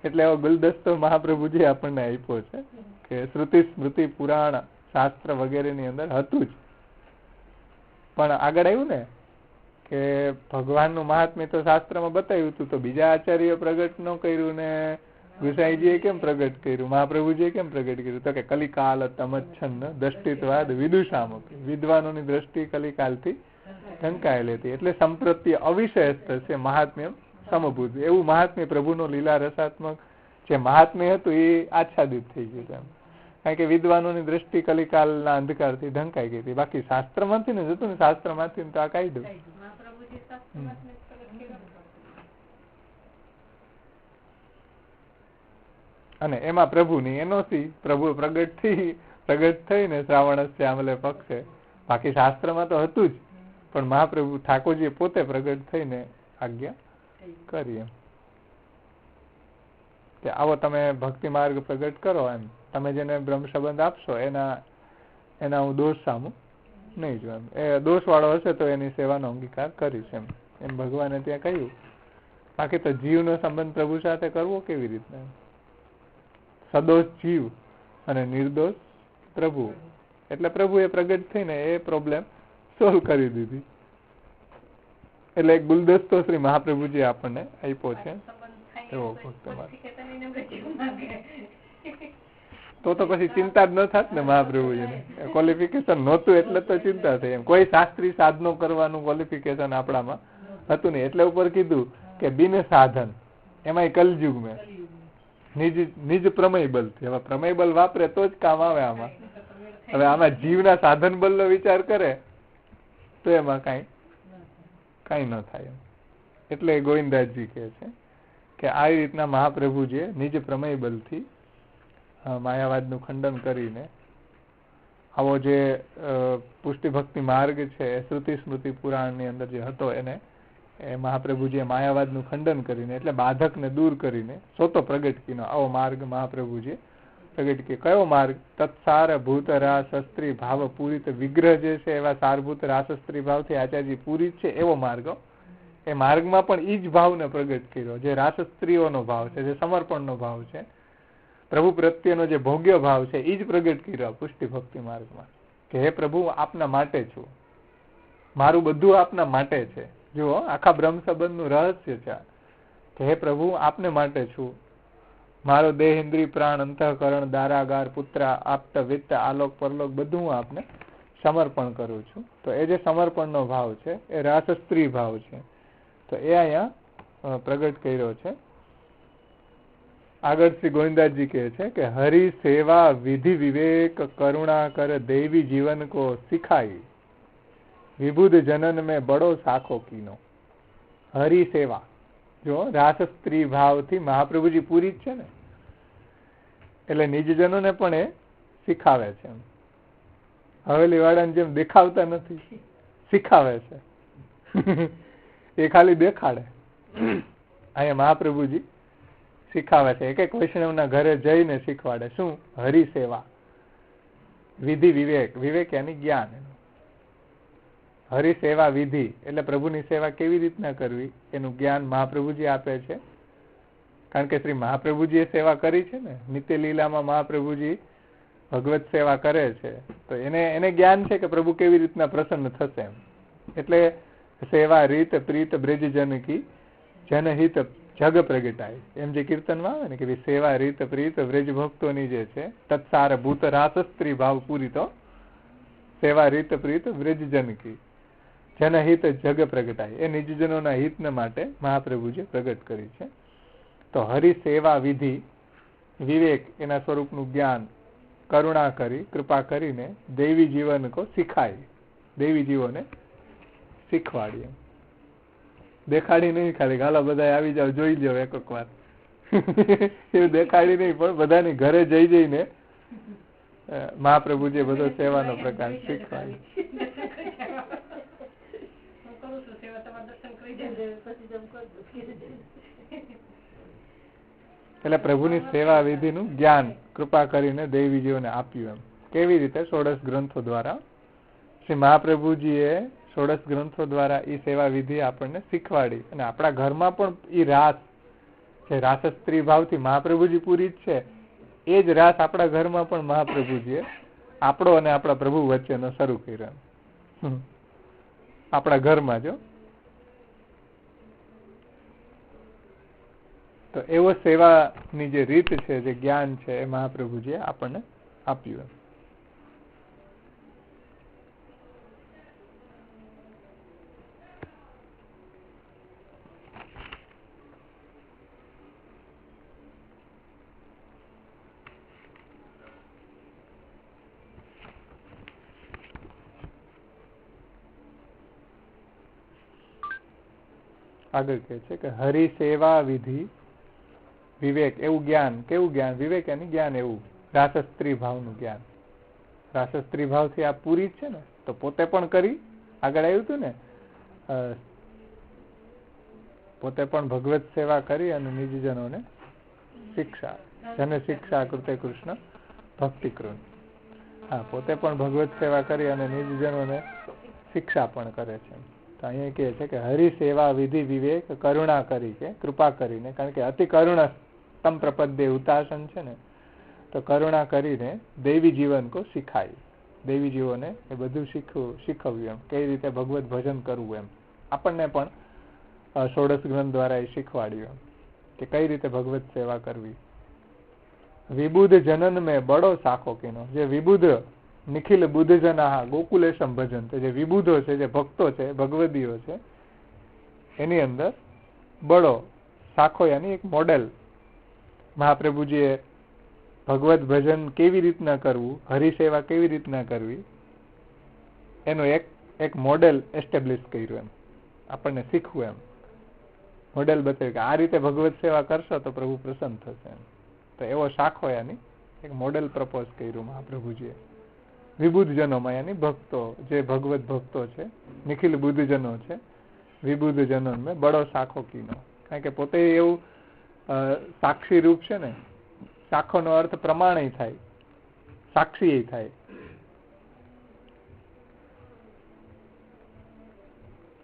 એટલે એવો ગુલદસ્તો મહાપ્રભુજી આપણને આપ્યો છે કે શ્રુતિ સ્મૃતિ પુરાણ શાસ્ત્ર વગેરેની અંદર હતું જ. પણ આગળ આવ્યું ને કે ભગવાનનું મહાત્મ્ય તો શાસ્ત્રમાં બતાવ્યું હતું, તો બીજા આચાર્ય પ્રગટ ન કર્યું ને ગુસાઈજીએ કેમ પ્રગટ કર્યું, મહાપ્રભુજીએ કેમ પ્રગટ કર્યું? તો કે કલિકાલ તમચ્છન્ન દ્રષ્ટિત્વાદ વિદુષામપી, વિદ્વાનોની દ્રષ્ટિ કલિકાલથી ઢંકાયેલી હતી. એટલે સંપ્રત્ય અવિશેષ છે મહાત્મ્ય સમભૂત. એવું મહાત્મ્ય પ્રભુનો લીલા રસાત્મક જે મહાત્મ્ય હતું એ આચ્છાદિત થઈ ગયું એમ. કારણ કે વિદ્વાનોની દ્રષ્ટિ કલિકાલના અંધકારથી ઢંકાઈ ગઈ હતી. બાકી શાસ્ત્રમાંથી ને જતું ને, શાસ્ત્રમાંથી તો આ કાઢ્યું. અને એમાં પ્રભુની એનોથી પ્રભુ પ્રગટ થઈને શ્રાવણસ્ય આમલે પક્ષે. બાકી શાસ્ત્રમાં તો હતું જ, પણ મહાપ્રભુ ઠાકોરજી પોતે પ્રગટ થઈને આજ્ઞા કરી એમ કે આવો તમે ભક્તિ માર્ગ પ્રગટ કરો. એમ તમે જેને બ્રહ્મ સંબંધ આપશો એના હું દોષ સામું નહીં જો. એમ એ દોષ વાળો હશે તો એની સેવાનો અંગીકાર કરીશ એમ ભગવાને ત્યાં કહ્યું. બાકી તો જીવનો સંબંધ પ્રભુ સાથે કરવો કેવી રીતના? સદોષ જીવ અને નિર્દોષ પ્રભુ. એટલે પ્રભુએ પ્રગટ થઈને એ પ્રોબ્લેમ સોલ્વ કરી દીધી. એટલે એક ગુલદસ્તો શ્રી મહાપ્રભુજી આપણને આપ્યો છે એવો ભક્ત તો પછી ચિંતા જ ન થાત ને મહાપ્રભુજીને. ક્વોલિફિકેશન નહોતું એટલે તો ચિંતા થઈ. એમ કોઈ શાસ્ત્રી સાધનો કરવાનું ક્વોલિફિકેશન આપણામાં હતું નહીં. એટલે ઉપર કીધું કે બિન સાધન, એમાંય કલયુગ મેં નિજ પ્રમેય બલથી. હવે પ્રમેય બલ વાપરે તો જ કામ આવે આમાં. હવે આમાં જીવના સાધન બલનો વિચાર કરે તો એમાં કાંઈ ન થાય. એટલે ગોવિંદાસજી કહે છે કે આ રીતના મહાપ્રભુજીએ નિજ પ્રમેય બલથી માયાવાદનું ખંડન કરીને આવો જે પુષ્ટિ ભક્તિ માર્ગ છે શ્રુતિ સ્મૃતિ પુરાણની અંદર જે હતો એને એ મહાપ્રભુજીએ માયાવાદનું ખંડન કરીને એટલે બાધકને દૂર કરીને સોતો પ્રગટ કીનો આવો માર્ગ મહાપ્રભુજીએ પ્રગટ કી. કયો માર્ગ? તત્સાર ભૂત રાસસ્ત્રી ભાવ પૂરિત વિગ્રહ જે છે એવા સારભૂત રાસસ્ત્રી ભાવથી આચાર્યજી પૂરિત છે એવો માર્ગ. એ માર્ગમાં પણ ઈ જ ભાવને પ્રગટ કર્યો જે રાસસ્ત્રીઓનો ભાવ છે, જે સમર્પણનો ભાવ છે, પ્રભુ પ્રત્યેનો જે ભોગ્ય ભાવ છે ઈ જ પ્રગટ કર્યો પુષ્ટિ ભક્તિ માર્ગમાં. કે હે પ્રભુ આપના માટે છું, મારું બધું આપના માટે છે. જુઓ આખા બ્રહ્મ સંબંધનું રહસ્ય છે કે હે પ્રભુ આપને માટે છું, મારો દેહ ઇન્દ્રિય પ્રાણ અંતઃકરણ દારાગાર પુત્ર આપત વિત્ત આલોક પરલોક બધું હું આપને સમર્પણ કરું છું. તો એ જે સમર્પણનો ભાવ છે એ રાસસ્ત્રી ભાવ છે. તો એ અહીંયા પ્રગટ કર્યો છે. આગળ શ્રી ગોવિંદાસજી કહે છે કે હરિ સેવા વિધિ વિવેક કરુણા કર દેવી જીવન કો સિખાઈ વિબુધ જનન में बड़ो साखो कीनो. હરિ સેવા જો રાસ સ્ત્રી ભાવથી મહાપ્રભુજી પૂરી જ છે ને, એટલે નિજજનોને પણ એ શીખાવે છે. હવેલી વાળાને જેમ દેખાવતા નથી, શીખાવે છે. એ ખાલી દેખાડે. અહીંયા મહાપ્રભુજી શીખાવે છે. એક એક વૈષ્ણવના ઘરે જઈને શીખવાડે. શું? હરિ સેવા, વિધિ વિવેક. વિવેક યાની જ્ઞાન. હરિ સેવા વિધિ એટલે પ્રભુની સેવા કેવી રીતના કરવી એનું જ્ઞાન મહાપ્રભુજી આપે છે. કારણ કે શ્રી મહાપ્રભુજીએ સેવા કરી છે ને, નિત્ય લીલામાં મહાપ્રભુજી ભગવત સેવા કરે છે તો એને જ્ઞાન છે કે પ્રભુ કેવી રીતના પ્રસન્ન થશે એમ. એટલે સેવા રીત પ્રીત બ્રજ જનકી જનહિત જગ પ્રગટાય એમ જે કીર્તનમાં આવે ને કે સેવા રીત પ્રીત બ્રજ ભક્તોની જે છે તત્સાર ભૂત રાસસ્ત્રી ભાવ પૂરી તો સેવા રીત પ્રીત બ્રજ જનકી જનહિત જગ પ્રગટાય એ નિજજનોના હિતને માટે મહાપ્રભુજીએ પ્રગટ કરી છે. તો હરિ સેવા વિધિ વિવેક એના સ્વરૂપનું જ્ઞાન કરુણા કરી કૃપા કરીને દૈવી જીવન કો શીખાય, દૈવી જીવોને શીખવાડીએ. દેખાડી નહીં ખાલી ગાલા બધા આવી જાવ જોઈ જાવ એક વાર એવું દેખાડી નહીં, પણ બધાની ઘરે જઈ જઈને મહાપ્રભુજી બધો સેવાનો પ્રકાર શીખવાડ્યો. એટલે પ્રભુની સેવા વિધિનું જ્ઞાન કૃપા કરીને દેવીજીઓને આપ્યું. એમ કેવી રીતે? ષોડશ ગ્રંથો દ્વારા શ્રી મહાપ્રભુજીએ ષોડશ ગ્રંથો દ્વારા એ સેવા વિધિ આપણને શીખવાડી. અને આપણા ઘરમાં પણ એ રાસ જે રાસ સ્ત્રી ભાવથી મહાપ્રભુજી પૂરી જ છે એ જ રાસ આપણા ઘરમાં પણ મહાપ્રભુજીએ આપણો અને આપણા પ્રભુ વચ્ચેનો શરૂ કર્યો. આપણા ઘરમાં જો તો એવો સેવાની જે રીત છે, જે જ્ઞાન છે, એ મહાપ્રભુજીએ આપણને આપ્યું. આગળ કહે છે કે હરિ સેવા વિધિ વિવેક એવું જ્ઞાન. કેવું જ્ઞાન? વિવેક એની જ્ઞાન એવું રાસસ્ત્રી ભાવનું જ્ઞાન. રાસસ્ત્રી ભાવથી આ પૂરી છે ને, તો પોતે પણ કરી, આગળ આવ્યું હતું ને, પોતે પણ ભગવત સેવા કરી અને નિજજનોને શિક્ષા. જન શિક્ષા કૃતે કૃષ્ણ ભક્તિ કૃન. હા, પોતે પણ ભગવત સેવા કરી અને નિજજનોને શિક્ષા પણ કરે છે. તો અહીંયા કહે છે કે હરિ સેવા વિધિ વિવેક કરુણા કરી, કે કૃપા કરીને, કારણ કે અતિ કરુણા તમ પ્રપદ્ય ઉતાસન છે ને, તો કરુણા કરીને દૈવી જીવન કો શીખાય. દૈવી જીવોને એ બધું શીખવ્યું એમ, કઈ રીતે ભગવત ભજન કરવું એમ. આપણને પણ ષોડશ ગ્રંથ દ્વારા એ શીખવાડ્યું કે કઈ રીતે ભગવત સેવા કરવી. વિબુધ જનન મેં બડો સાખો કીનો. જે વિબુધ નિખિલ બુદ્ધ જના ગોકુલેશમ ભજન, જે વિબુધો છે, જે ભક્તો છે, ભગવદીઓ છે, એની અંદર બડો સાખો યાની એક મોડેલ મહાપ્રભુજીએ ભગવત ભજન કેવી રીતના કરવું, હરિસેવા કેવી રીતના કરવી, એનું એક મોડેલ એસ્ટેબ્લિશ કર્યું એમ, આપણને શીખવું એમ. મોડેલ બતાવ્યું કે આ રીતે ભગવત સેવા કરશો તો પ્રભુ પ્રસન્ન થશે એમ. તો એવો શાખો યાની એક મોડેલ પ્રપોઝ કર્યું મહાપ્રભુજીએ વિબુદ્ધ જનોમાં, યાની ભક્તો, જે ભગવત ભક્તો છે, નિખિલ બુદ્ધજનો છે, વિબુદ્ધ જનો મેં બડો શાખો કીનો. કારણ કે પોતે એવું સાક્ષી રૂપ છે ને, શાખોનો અર્થ પ્રમાણે થાય, સાક્ષી થાય.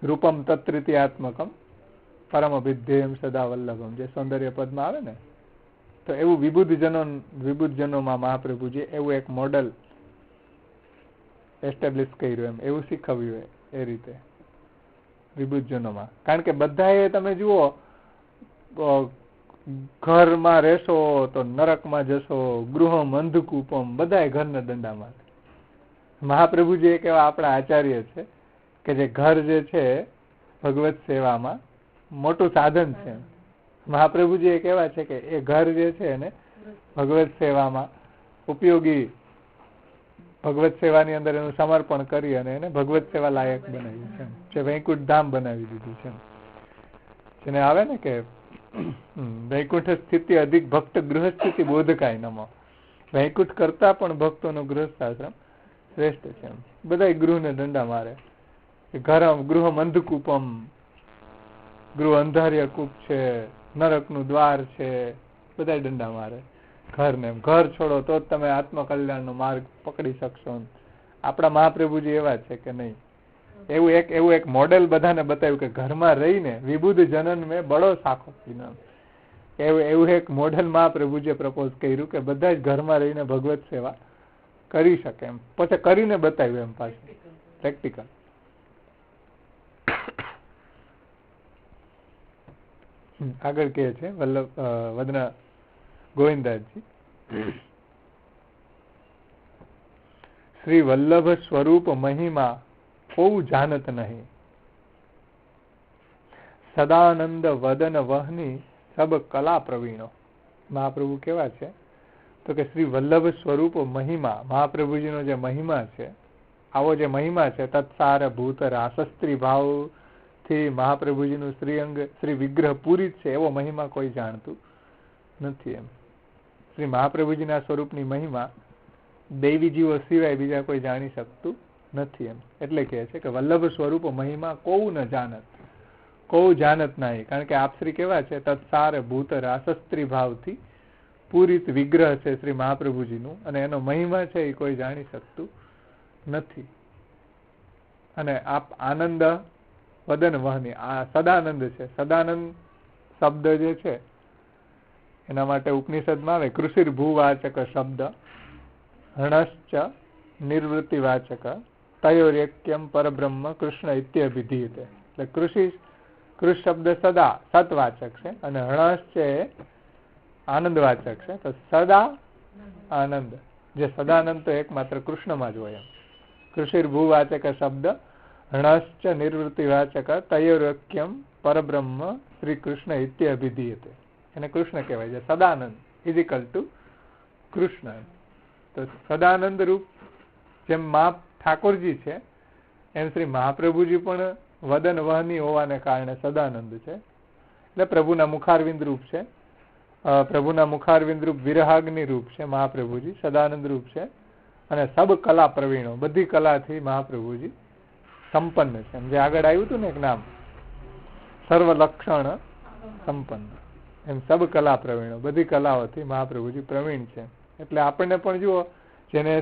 રૂપમ તત્રિત્યાત્મકમ પરમ અભિધ્યેયમ સદા વલ્લભમ, જે સૌંદર્ય પદમાં આવે ને, તો એવું વિબુદ્ધ જનોમાં મહાપ્રભુજી એવું એક મોડલ એસ્ટેબ્લિશ કર્યું એમ, એવું શીખવ્યું એ રીતે વિબુદ્ધ જનોમાં. કારણ કે બધાએ તમે જુઓ, ઘરમાં રહેશો તો નરકમાં જશો, ગૃહમ અંધકૂપમ, બધાએ ઘરના દંડામાં. મહાપ્રભુજી એક એવા આપણા આચાર્ય છે કે જે ઘર જે છે ભગવત સેવામાં મોટું સાધન છે. મહાપ્રભુજી એક એવા છે કે એ ઘર જે છે એને ભગવત સેવામાં ઉપયોગી, ભગવત સેવાની અંદર એનું સમર્પણ કરી અને એને ભગવત સેવા લાયક બનાવ્યું છે, જે વૈકુંઠ ધામ બનાવી દીધું છે. જેને આવે ને કે વૈકુંઠ સ્થિતિ અધિક ભક્ત ગૃહ સ્થિતિ બોધકાય નમો. વૈકુંઠ કરતા પણ ભક્તોનો ગૃહસ્થાશ્રમ શ્રેષ્ઠ છે. બધા ગૃહને દંડા મારે. ગૃહ અંધકૂપમ, ગૃહ અંધાર્ય કૂપ છે, નરકનું દ્વાર છે, બધા દંડા મારે ઘરને. ઘર છોડો તો જ તમે આત્મકલ્યાણનો માર્ગ પકડી શકશો. આપણા મહાપ્રભુજી એવા છે કે નહીં, એવું એક મોડેલ બધાને બતાવ્યું કે ઘરમાં રહીને વિબુદ્ધ જનન મેં બડો સાખો પીનો. એવું એક મોડેલ મહાપ્રભુજીએ પ્રપોઝ કર્યું કે બધા જ ઘરમાં રહીને ભગવત સેવા કરી શકે એમ. પછી કરીને બતાવ્યું એમ, પાછું પ્રેક્ટિકલ. આગળ કહે છે વદના ગોવિંદાસજી, શ્રી વલ્લભ સ્વરૂપ મહિમા કોઉ જાનત નહીં, સદાનંદ વદન વહની સબ કલા પ્રવીણો. મહાપ્રભુ કેવા છે તો કે શ્રી વલ્લભ સ્વરૂપ મહિમા, મહાપ્રભુજીનો જે મહિમા છે, આવો જે મહિમા છે, તત્સાર ભૂત રાસસ્ત્રી ભાવ થી મહાપ્રભુજીનું શ્રીઅંગ શ્રી વિગ્રહ પૂરી છે, એવો મહિમા કોઈ જાણતું નથી એમ. શ્રી મહાપ્રભુજીના સ્વરૂપની મહિમા દૈવી જીવો સિવાય બીજા કોઈ જાણી શકતું નથી એમ. એટલે કહે છે કે વલ્લભ સ્વરૂપ મહિમા કોઉ ન જાનત, કોઉ જાનત નહીં. કારણ કે આપ શ્રી કેવા છે, તત્સાર ભૂત રાસસ્ત્રી ભાવથી પૂરિત વિગ્રહ છે શ્રી મહાપ્રભુજીનું, અને એનો મહિમા છે એ કોઈ જાણી શકતું નથી. અને આપ આનંદ વદન વહની, આ સદાનંદ છે. સદાનંદ શબ્દ જે છે એના માટે ઉપનિષદમાં આવે કૃષિર ભૂવાચક શબ્દ, હણશ્ચ નિવૃત્તિવાચક, તયોરેક્યમ પરબ્રહ્મ કૃષ્ણ ઇત્યભિધીયતે. એટલે કૃષ શબ્દ સદા સતવાચક છે અને હણસ છે એ આનંદવાચક છે. તો સદા આનંદ, જે સદાનંદ તો એકમાત્ર કૃષ્ણમાં જ હોય એમ. કૃષિર્ભૂવાચક શબ્દ હણશ્ચ નિવૃત્તિવાચક તયોરક્યમ પરબ્રહ્મ શ્રી કૃષ્ણ ઇત્યભિધીયતે. એને કૃષ્ણ કહેવાય છે. સદાનંદ ઇઝિકલ ટુ કૃષ્ણ. તો સદાનંદ રૂપ જેમ મા ઠાકોરજી છે એમ શ્રી મહાપ્રભુજી પણ વદન વહની હોવાને કારણે સદાનંદ છે. એટલે પ્રભુના મુખારવિંદ રૂપ છે. પ્રભુના મુખારવિંદ રૂપ વિરહાગ્નિ રૂપ છે મહાપ્રભુજી, સદાનંદ રૂપ છે. અને સબ કલા પ્રવીણો, બધી કલાથી મહાપ્રભુજી સંપન્ન છે. જે આગળ આવ્યું હતું ને એક નામ સર્વ લક્ષણ સંપન્ન, એમ સબ કલા પ્રવીણો, બધી કલાઓથી મહાપ્રભુજી પ્રવીણ છે. એટલે આપણને પણ જુઓ, જેને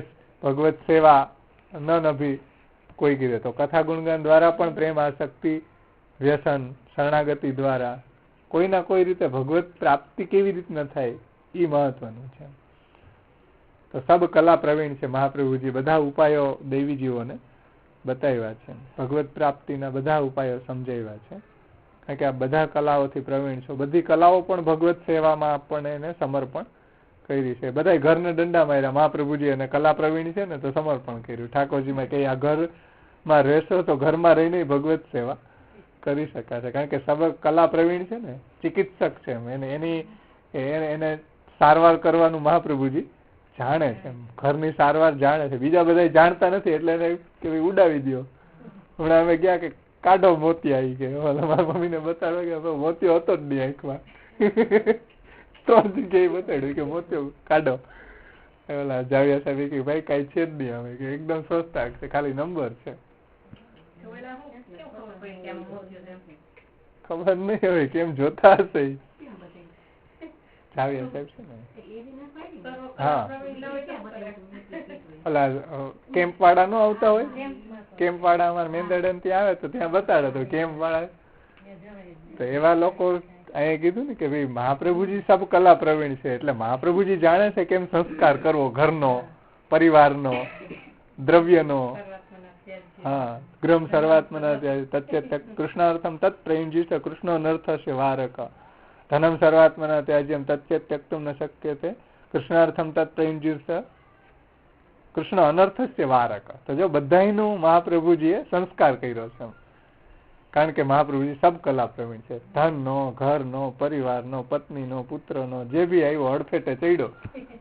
ભગવત સેવા ન નભી કોઈ કીધે તો કથા ગુણગાન દ્વારા પણ પ્રેમ આસક્તિ વ્યસન શરણાગતિ દ્વારા કોઈના કોઈ રીતે ભગવત પ્રાપ્તિ કેવી રીતે ન થાય એ મહત્વનું છે. તો સબ કલા પ્રવીણ છે મહાપ્રભુજી. બધા ઉપાયો દેવીજીઓને બતાવ્યા છે, ભગવત પ્રાપ્તિના બધા ઉપાયો સમજાવ્યા છે. કારણ કે આ બધા કલાઓથી પ્રવીણ છો. બધી કલાઓ પણ ભગવત સેવામાં આપણને એને સમર્પણ કરી છે. બધા ઘરને દંડા માર્યા મહાપ્રભુજી, અને કલા પ્રવીણ છે ને તો સમર્પણ કર્યું. ઠાકોરજીમાં કે આ ઘરમાં રહેશો તો ઘરમાં રહીને ભગવત સેવા કરી શકાશે. કારણ કે સબ કલા પ્રવીણ છે ને, ચિકિત્સક છે, એને સારવાર કરવાનું મહાપ્રભુજી જાણે છે. ઘરની સારવાર જાણે છે, બીજા બધા જાણતા નથી એટલે એને કે ઉડાવી દો. હમણાં અમે ગયા કે કાઢો મોતી આવી કે મારા મમ્મીને બતાડવા કે મોતીઓ હતો જ નહીં આંખમાં. 3 જગ્યાએ બતાડ્યું કે મોતીઓ કાઢો. ઓલા જાવિયા સાહેબ કે ભાઈ કઈ છે જ નહીં, અમે કે એકદમ સસ્તા છે, ખાલી નંબર છે. ખબર નહીં હવે કેમ જોતા હશે જાવિયા સાહેબ છે ને. હા, ઓલા કેમ્પ વાળા નો આવતા હોય, કેમ્પ વાળા અમારા મેંદરડા ત્યાં આવે તો ત્યાં બતાડે તો કેમ્પ વાળા. તો એવા લોકો અહીંયા કીધું ને કે ભાઈ મહાપ્રભુજી સબ કલા પ્રવીણ છે. એટલે મહાપ્રભુજી જાણે છે કેમ સંસ્કાર કરવો ઘરનો, પરિવારનો, દ્રવ્યનો. હા, ગ્રમ સર્વાત્મના તત્ય કૃષ્ણાર્થમ તત્ પ્રયુંજીત કૃષ્ણો નર્થસ્ય વારક ધનમ સર્વાત્મના ત્યાજ્યમ તત્ય ત્યક્તુમ ન શક્યતે કૃષ્ણાર્થમ તત્ પ્રયુંજીત કૃષ્ણ અનર્થસ્ય વારક. તો જો બધાયનું મહાપ્રભુજીએ સંસ્કાર કર્યો છે. કારણ કે મહાપ્રભુજી સબ કલા પ્રવીણ છે. ધનનો, ઘરનો, પરિવારનો, પત્નીનો, પુત્રનો, જે બી આવ્યો હડફેટે ચડ્યો,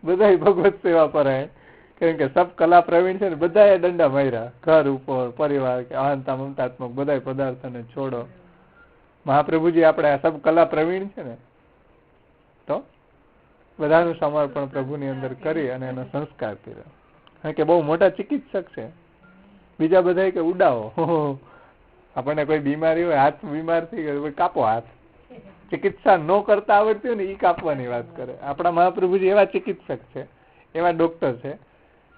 બધા ભગવત સેવા પરાયણ. કારણ કે સબ કલા પ્રવીણ છે ને, બધાએ દંડા માર્યા ઘર ઉપર, પરિવાર કે અહંતા મમતાત્મક બધા પદાર્થોને છોડો. મહાપ્રભુજી આપણે આ સબ કલા પ્રવીણ છે ને, તો બધાનું સમર્પણ પ્રભુની અંદર કરી અને એનો સંસ્કાર કર્યો. કારણ કે બહુ મોટા ચિકિત્સક છે. બીજા બધા કે ઉડાવો, આપણને કોઈ બીમારી હોય, હાથ બીમાર થઈ ગયો કાપો હાથ. ચિકિત્સા ન કરતા આવડતી હોય ને એ કાપવાની વાત કરે. આપણા મહાપ્રભુજી એવા ચિકિત્સક છે, એવા ડોક્ટર છે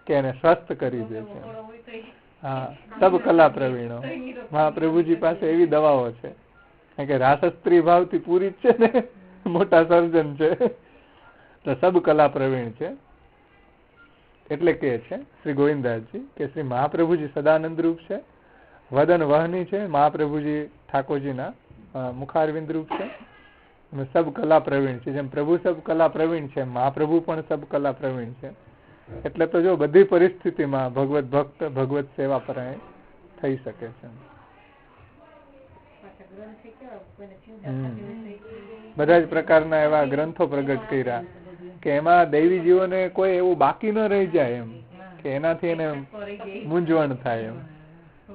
કે એને સ્વસ્થ કરી દે છે. હા, સબ કલા પ્રવીણો. મહાપ્રભુજી પાસે એવી દવાઓ છે. કારણ કે રાસસ્ત્રી ભાવથી પૂરી જ છે ને, મોટા સર્જન છે, તો સબ કલા પ્રવીણ છે. એટલે કે છે શ્રી ગોવિંદદાસજી કે શ્રી મહાપ્રભુજી સદાનંદ રૂપ છે, વદન વહની છે. મહાપ્રભુજી ઠાકોરજીના મુખારવિંદ રૂપ છે અને સબ કલા પ્રવીણ છે. જેમ પ્રભુ સબ કલા પ્રવીણ છે, મહાપ્રભુ પણ સબ કલા પ્રવીણ છે. એટલે તો જો બધી પરિસ્થિતિમાં ભગવત ભક્ત ભગવત સેવા પરાયણ થઈ શકે છે. બધા જ પ્રકારના એવા ગ્રંથો પ્રગટ કર્યા કે એમાં દૈવી જીવોને કોઈ એવું બાકી ન રહી જાય એમ કે એનાથી એને મૂંઝવણ થાય એમ.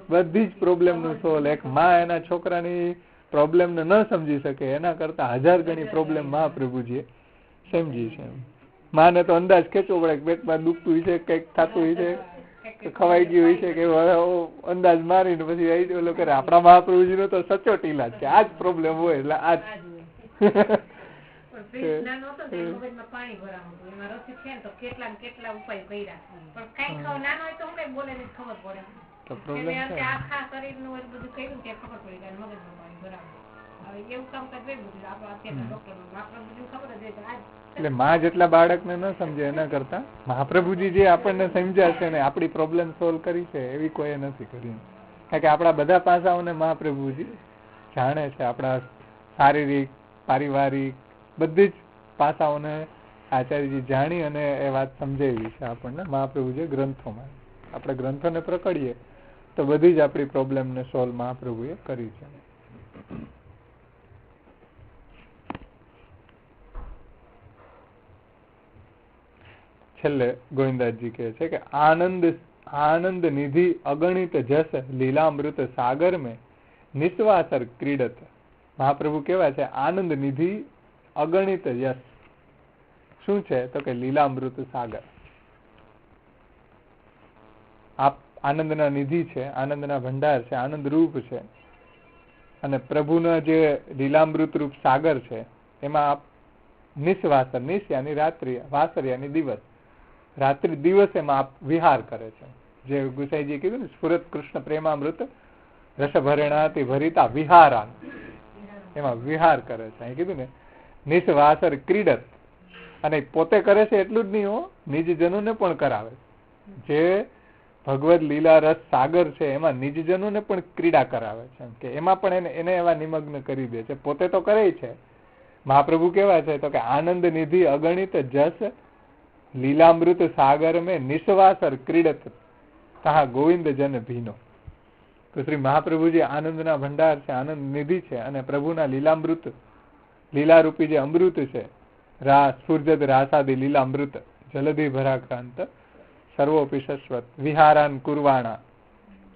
બધી જ પ્રોબ્લેમ નું સોલ્વ. એક માં એના છોકરાની પ્રોબ્લેમ ને ન સમજી શકે એના કરતા 1000 ગણી પ્રોબ્લેમ મહાપ્રભુજીએ સમજી છે. માને તો અંદાજ ખેંચવો પડે કે પેટમાં દુખતું હોય છે, કઈક થતું હોય છે, ખવાઈ ગયું હોય છે કે અંદાજ મારીને પછી ઓલો કરે. આપણા મહાપ્રભુજી નો તો સચોટ ઈલાજ છે. આજ પ્રોબ્લેમ હોય એટલે આજ. એટલે માં જેટલા બાળકને ન સમજે એના કરતા મહાપ્રભુજી જે આપણને સમજ્યા છે ને આપણી પ્રોબ્લેમ સોલ્વ કરી છે એવી કોઈ નથી કરી. કારણ કે આપણા બધા પાસાઓને મહાપ્રભુજી જાણે છે, આપણા શારીરિક, પારિવારિક બધી જ પાસાઓને આચાર્યજી જાણી અને એ વાત સમજાવી છે આપણને મહાપ્રભુજીએ ગ્રંથોમાં. આપણે ગ્રંથોને પ્રકડીએ તો બધી જ આપણી પ્રોબ્લેમને સોલ્વ મહાપ્રભુએ કરી છે. છેલ્લે ગોવિંદાજી કહે છે કે આનંદ નિધિ અગણિત જસ લીલામૃત સાગર મેં નિસ્વાસર ક્રીડત. મહાપ્રભુ કેવા છે? આનંદ નિધિ અગણિત યશ. શું છે? તો કે લીલામૃત સાગર. આપ આનંદના નિધિ છે, આનંદના ભંડાર છે, આનંદ રૂપ છે, અને પ્રભુના જે લીલામૃત રૂપ સાગર છે એમાં આપ નિસ્વાસર, નિસ યાની રાત્રિ, વાસર યાની દિવસ, રાત્રિ દિવસ એમાં આપ વિહાર કરે છે. જે ગુસાઈજી કીધું ને, સ્ફુરત કૃષ્ણ પ્રેમામૃત રસભરેણાથી ભરિતા વિહારાન, એમાં વિહાર કરે છે. અહીં કીધું ને નિસ્વાસર ક્રીડત. અને પોતે કરે છે એટલું જ નહીં હો, નિજજનોને પણ કરાવે છે. જે ભગવદ લીલા રસ સાગર છે એમાં નિજજનોને પણ ક્રીડા કરાવે છે, કે એમાં પણ એને એવા નિમગ્ન કરી દે છે. પોતે તો કરે છે. મહાપ્રભુ કેવા છે? તો કે આનંદ નિધિ અગણિત જસ લીલામૃત સાગર મેં નિસ્વાસર ક્રીડત તહા ગોવિંદ જન ભીનો. તો શ્રી મહાપ્રભુજી આનંદના ભંડાર છે, આનંદ નિધિ છે, અને પ્રભુના લીલામૃત, લીલારૂપી જે અમૃત છે, સ્ફુર્જદ રાસાદી લીલામૃત જલધિ ભરાક્રાંત સર્વોપી શશ્વત વિહારાન કુર્વાણા.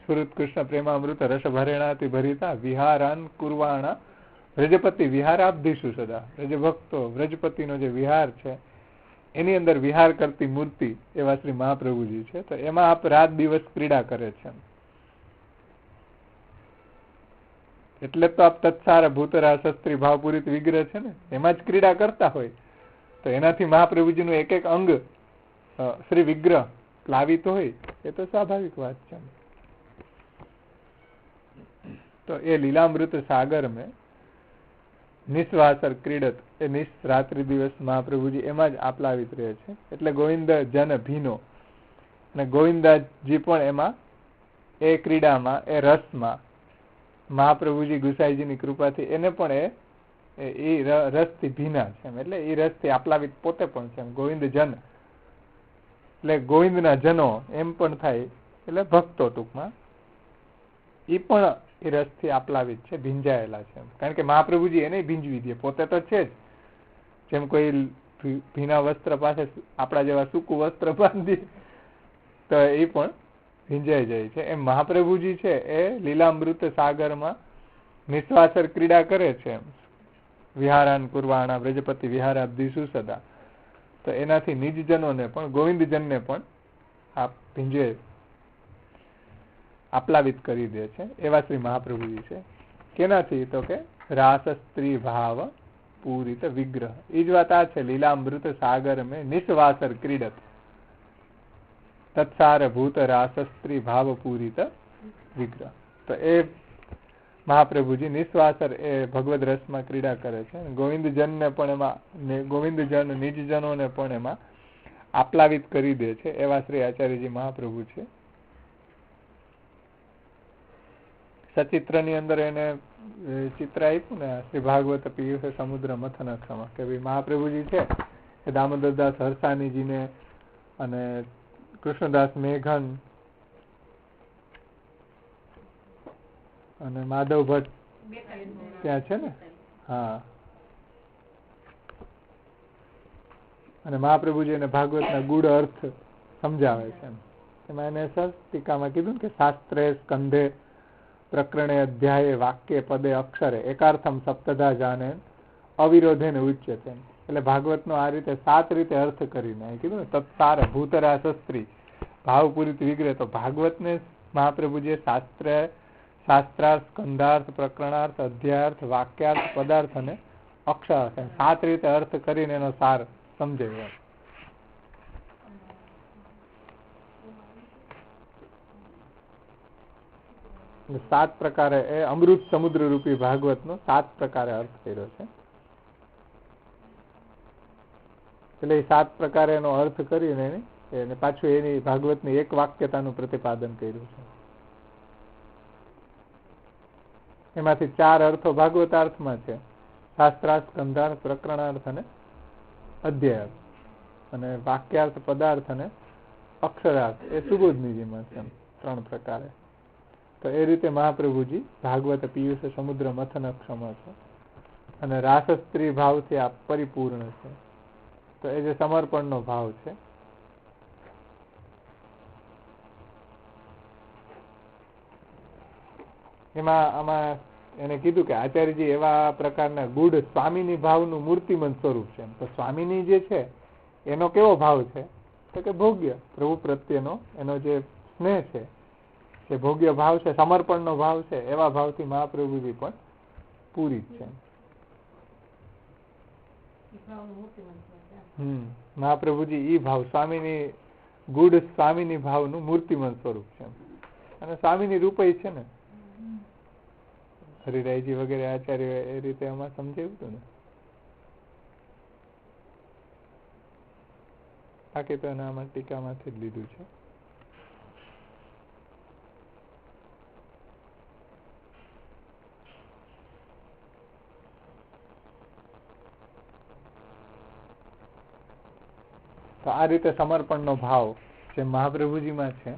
સ્ફુરત કૃષ્ણ પ્રેમામૃત રસ ભરેણાથી ભરિતા વિહારાન કુર્વાણા વ્રજપતિ વિહારાબ્ધિશુ સદા. વ્રજભક્તો, વ્રજપતિનો જે વિહાર છે એની અંદર વિહાર કરતી મૂર્તિ એવા શ્રી મહાપ્રભુજી છે. તો એમાં આપ રાત દિવસ ક્રીડા કરે છે. એટલે તો આપ તત્સાર ભૂતરા શસ્ત્રી ભાવપૂરિત વિગ્રહ છે ને, એમાં જ ક્રીડા કરતા હોય. તો એનાથી મહાપ્રભુજીનું એક એક અંગ શ્રી વિગ્રહ પ્લાવિત હોય એ તો સ્વાભાવિક વાત છે. તો એ લીલામૃત સાગર મેં નિસ્વાસર ક્રીડત, એ નિસ રાત્રિ દિવસ મહાપ્રભુજી એમાં જ આપ્લાવિત રહે છે. એટલે ગોવિંદ જન ભીનો, અને ગોવિંદાજી પણ એમાં, એ ક્રીડામાં, એ રસમાં મહાપ્રભુજી ગુસાઈજીની કૃપાથી એને પણ એ રસથી ભીના છે. એટલે એ રસથી આપ્લાવિત પોતે પણ છે. ગોવિંદ જન એટલે ગોવિંદના જનો એમ પણ થાય, એટલે ભક્તો ટૂંકમાં, એ પણ એ રસથી આપ્લાવિત છે, ભીંજાયેલા છે. કારણ કે મહાપ્રભુજી એને ભીંજવી દે, પોતે તો છે જ. જેમ કોઈ ભીના વસ્ત્ર પાસે આપણા જેવા સૂકું વસ્ત્ર બાંધી તો એ પણ ભીંજાઈ જાય છે. એમ મહાપ્રભુજી છે એ લીલામૃત સાગરમાં નિસ્વાસર ક્રીડા કરે છે. વિહારાન કુર્વાણા વ્રજપતિ વિહારાબ્ધિશુ સદા. તો એનાથી નિજજનોને પણ, ગોવિંદજનને પણ આપ ભીંજે, આપ્લાવિત કરી દે છે. એવા શ્રી મહાપ્રભુજી છે. કેનાથી? તો કે રાસ સ્ત્રી ભાવ પૂરિત વિગ્રહ. એ જ વાત આ છે, લીલામૃત સાગર મેં નિસ્વાસર ક્રીડત તત્સાર ભૂત રાસ સ્ત્રી ભાવ પૂરિત વિગ્રહ. તો એ મહાપ્રભુજી નિસ્વાસર એ ભગવદ રસમાં ક્રીડા કરે છે. ગોવિંદજનને પણ એમાં, ગોવિંદજન નિજજનોને પણ એમાં આપ્લાવિત કરી દે છે. એવા શ્રી આચાર્યજી મહાપ્રભુ છે. સચિત્રની અંદર એને ચિત્ર આપ્યું ને, શ્રી ભાગવત પિયુષ સમુદ્ર મથન ક્ષમા, કે ભાઈ મહાપ્રભુજી છે એ દામોદરદાસ હરસાનીજીને અને કૃષ્ણદાસ મેઘન અને માધવ ભટ્ટ ત્યાં છે ને, હા, અને મહાપ્રભુજી એને ભાગવતના ગૂઢ અર્થ સમજાવે છે. એમાં એને સરસ ટીકામાં કીધું કે શાસ્ત્રે સ્કંધે પ્રકરણે અધ્યાય વાક્ય પદે અક્ષરે એકાર્થમ સપ્તધા જાને અવિરોધે ને ઉચ્યતે. એટલે ભાગવતનો આ રીતે 7 રીતે અર્થ કરીને કીધું ને, તત્સાર ભૂતરા શસ્ત્રી ભાવપૂરિત વિગ્રહ. તો ભાગવતને મહાપ્રભુજીએ શાસ્ત્રાર્થ, સ્કંધાર્થ, પ્રકરણાર્થ, અધ્યાર્થ, વાક્યાર્થ, પદાર્થ અને અક્ષરાર્થ 7 રીતે અર્થ કરીને એનો સાર સમજાવ્યો. સાત પ્રકારે એ અમૃત સમુદ્ર રૂપી ભાગવતનો 7 પ્રકારે અર્થ કર્યો છે. એટલે એ 7 પ્રકારે એનો અર્થ કરીને એને પાછું એની ભાગવતની એક વાક્યતાનું પ્રતિપાદન કર્યું છે. એમાંથી 4 અર્થો ભાગવતાર્થમાં છે: શાસ્ત્રાર્થ, સ્કંધાર્થ, પ્રકરણાર્થ અને અધ્યાયાર્થ. અને વાક્યાર્થ, પદાર્થ અને અક્ષરાર્થ એ સુબોધનીજીમાં છે. 3 પ્રકારે. તો એ રીતે મહાપ્રભુજી ભાગવત પિયુષ સમુદ્ર મથનક્ષમ છે અને રાસસ્ત્રી ભાવથી આ પરિપૂર્ણ છે. તો એ જે સમર્પણનો ભાવ છે એમાં આમાં એને કીધું કે આચાર્યજી એવા પ્રકારના ગુઢ સ્વામીની ભાવનું મૂર્તિમંત સ્વરૂપ છે. તો સ્વામીની જે છે એનો કેવો ભાવ છે? તો કે ભોગ્ય, પ્રભુ પ્રત્યેનો એનો જે સ્નેહ છે, જે ભોગ્ય ભાવ છે, સમર્પણનો ભાવ છે, એવા ભાવથી મહાપ્રભુજી પણ પૂરી છે. મહાપ્રભુજી ઈ ભાવ સ્વામીની ગુઢ સ્વામીની ભાવનું મૂર્તિમંત સ્વરૂપ છે. અને સ્વામીની રૂપય છે ને, હરિરાયજી વગેરે આચાર્ય એ રીતે આમાં સમજાવ્યું હતું ને. બાકી તો આમાં ટીકામાંથી જ લીધું છે. તો આ રીતે સમર્પણનો ભાવ જે મહાપ્રભુજીમાં છે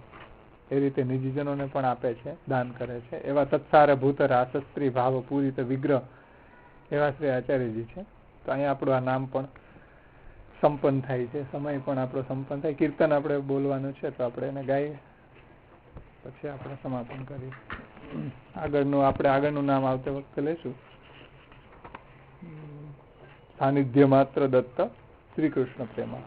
એ રીતે નિજીજનોને પણ આપે છે, દાન કરે છે. એવા તત્સાર ભૂત રાસસ્ત્રી ભાવ પૂરિત વિગ્રહ એવા શ્રી આચાર્યજી છે. તો અહીંયા આપણું આ નામ પણ સંપન્ન થાય છે, સમય પણ આપણો સંપન્ન થાય. કીર્તન આપણે બોલવાનું છે તો આપણે એને ગાઈએ, પછી આપણે સમાપન કરીએ. આગળનું નામ આવતે વખતે લેશું. સાનિધ્ય માત્ર દત્ત શ્રી કૃષ્ણ પ્રેમા.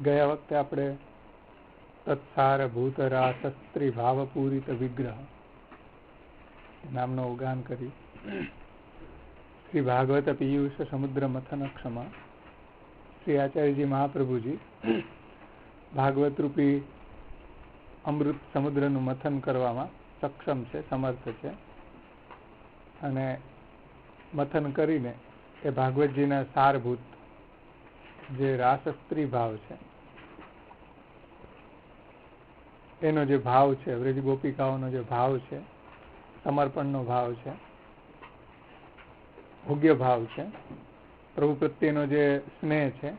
ગયા વખતે આપણે તત્સાર ભૂત રાસસ્ત્રી ભાવ પૂરિત વિગ્રહ નામનો ઉગાન કરી. શ્રી ભાગવત પિયુષ સમુદ્ર મથન ક્ષમા શ્રી આચાર્યજી મહાપ્રભુજી ભાગવત રૂપી અમૃત સમુદ્રનું મથન કરવામાં સક્ષમ છે, સમર્થ છે. અને મથન કરીને એ ભાગવતજીના સારભૂત જે રાસસ્ત્રી ભાવ છે એનો જે ભાવ છે, વ્રજ ગોપિકાઓનો જે ભાવ છે, સમર્પણનો ભાવ છે, ભોગ્ય ભાવ છે, પ્રભુ પ્રત્યેનો જે સ્નેહ છે,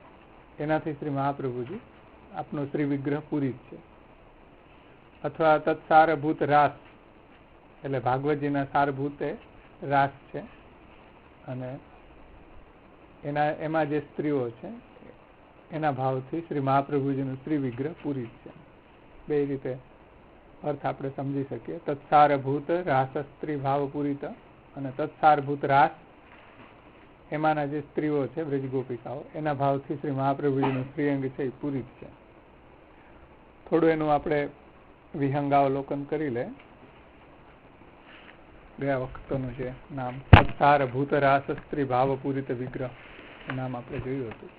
એનાથી શ્રી મહાપ્રભુજી આપનો શ્રી વિગ્રહ પૂરિત છે. અથવા તત્સારભૂત રાસ એટલે ભાગવતજીના સારભૂત એ રાસ છે અને એમાં જે સ્ત્રીઓ છે એના ભાવથી શ્રી મહાપ્રભુજીનું શ્રી વિગ્રહ પૂરિત છે. બે રીતે અર્થ આપણે સમજી શકીએ. તત્સારભૂત રાસસ્ત્રી ભાવ પૂરિત અને તત્સારભૂત રાસ એમાંના જે સ્ત્રીઓ છે વ્રજ ગોપિકાઓ એના ભાવથી શ્રી મહાપ્રભુજીનું શ્રીઅંગ છે એ પૂરિત છે. થોડું એનું આપણે વિહંગાવલોકન કરી લે. ગયા વખતનું છે નામ તત્સારભૂત રાસસ્ત્રી ભાવ પૂરિત વિગ્રહ નામ આપણે જોયું હતું.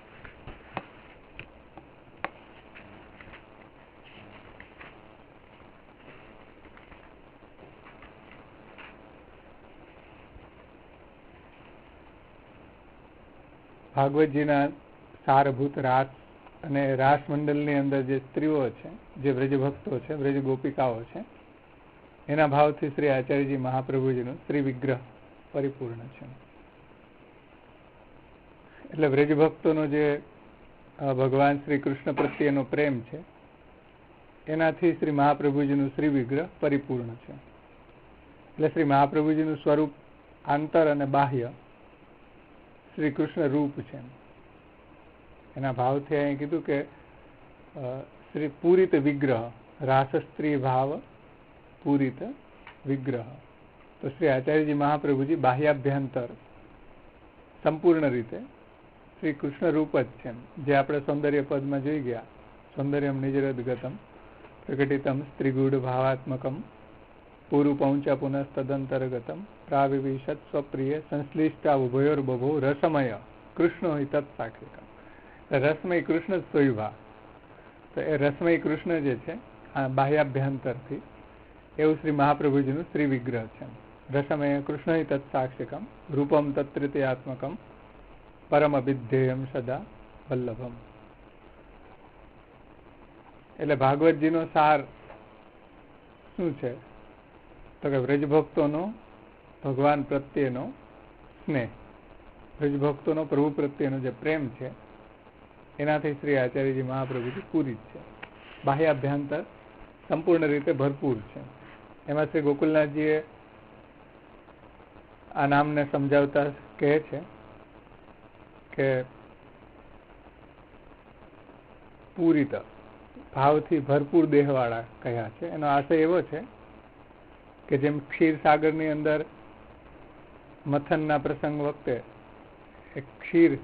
ભાગવતજીના સારભૂત રાસ અને રાસ મંડળની અંદર જે સ્ત્રીઓ છે, જે વ્રજભક્તો છે, વ્રજ ગોપિકાઓ છે, એના ભાવથી શ્રી આચાર્યજી મહાપ્રભુજીનું શ્રી વિગ્રહ પરિપૂર્ણ છે. એટલે વ્રજભક્તોનો જે ભગવાન શ્રી કૃષ્ણ પ્રત્યેનો પ્રેમ છે એનાથી શ્રી મહાપ્રભુજીનું શ્રી વિગ્રહ પરિપૂર્ણ છે. એટલે શ્રી મહાપ્રભુજીનું સ્વરૂપ આંતર અને બાહ્ય શ્રી કૃષ્ણ રૂપ છે. એના ભાવથી અહીં કીધું કે શ્રી પૂરિત વિગ્રહ, રાસસ્ત્રી ભાવ પૂરિત વિગ્રહ. તો શ્રી આચાર્યજી મહાપ્રભુજી બાહ્યાભ્યંતર સંપૂર્ણ રીતે શ્રી કૃષ્ણ રૂપ જ છે. જે આપણે સૌંદર્ય પદમાં જોઈ ગયા, સૌંદર્યમ નિજરદગતમ પ્રકટિતમ સ્ત્રીગુઢ ભાવાત્મકમ પૂરુપૌંચ પુનઃતદંતર્ગતમ પ્રાવિવિશત સ્વપ્રિય સંશ્લિષ્ટા ઉભયોર બભો રસમય કૃષ્ણો હિ તત્સાક્ષિકમ. રસમય કૃષ્ણ સ્વયંભા. તો એ રસમય કૃષ્ણ જે છે આ બાહ્યાભ્યંતરથી એવું શ્રી મહાપ્રભુજીનું શ્રી વિગ્રહ છે. રસમય કૃષ્ણ તત્સાક્ષિકમ રૂપમ તત્તૃતીયાત્મકમ પરમ અભિધ્યેયમ સદા વલ્લભમ. એટલે ભાગવતજીનો સાર શું છે? તો કે વ્રજભક્તોનો ભગવાન પ્રત્યેનો સ્નેહ, વ્રજભક્તોનો પ્રભુ પ્રત્યેનો જે પ્રેમ છે એનાથી શ્રી આચાર્યજી મહાપ્રભુજી પૂરિત છે. બાહ્યાભ્યાંતર સંપૂર્ણ રીતે ભરપૂર છે. એમાં શ્રી ગોકુલનાથજીએ આ નામને સમજાવતા કહે છે કે પૂરિત ભાવથી ભરપૂર દેહવાળા કહ્યા છે. એનો આશય એવો છે કે જેમ ક્ષીરસાગરની અંદર મથનના પ્રસંગ વખતે ક્ષીર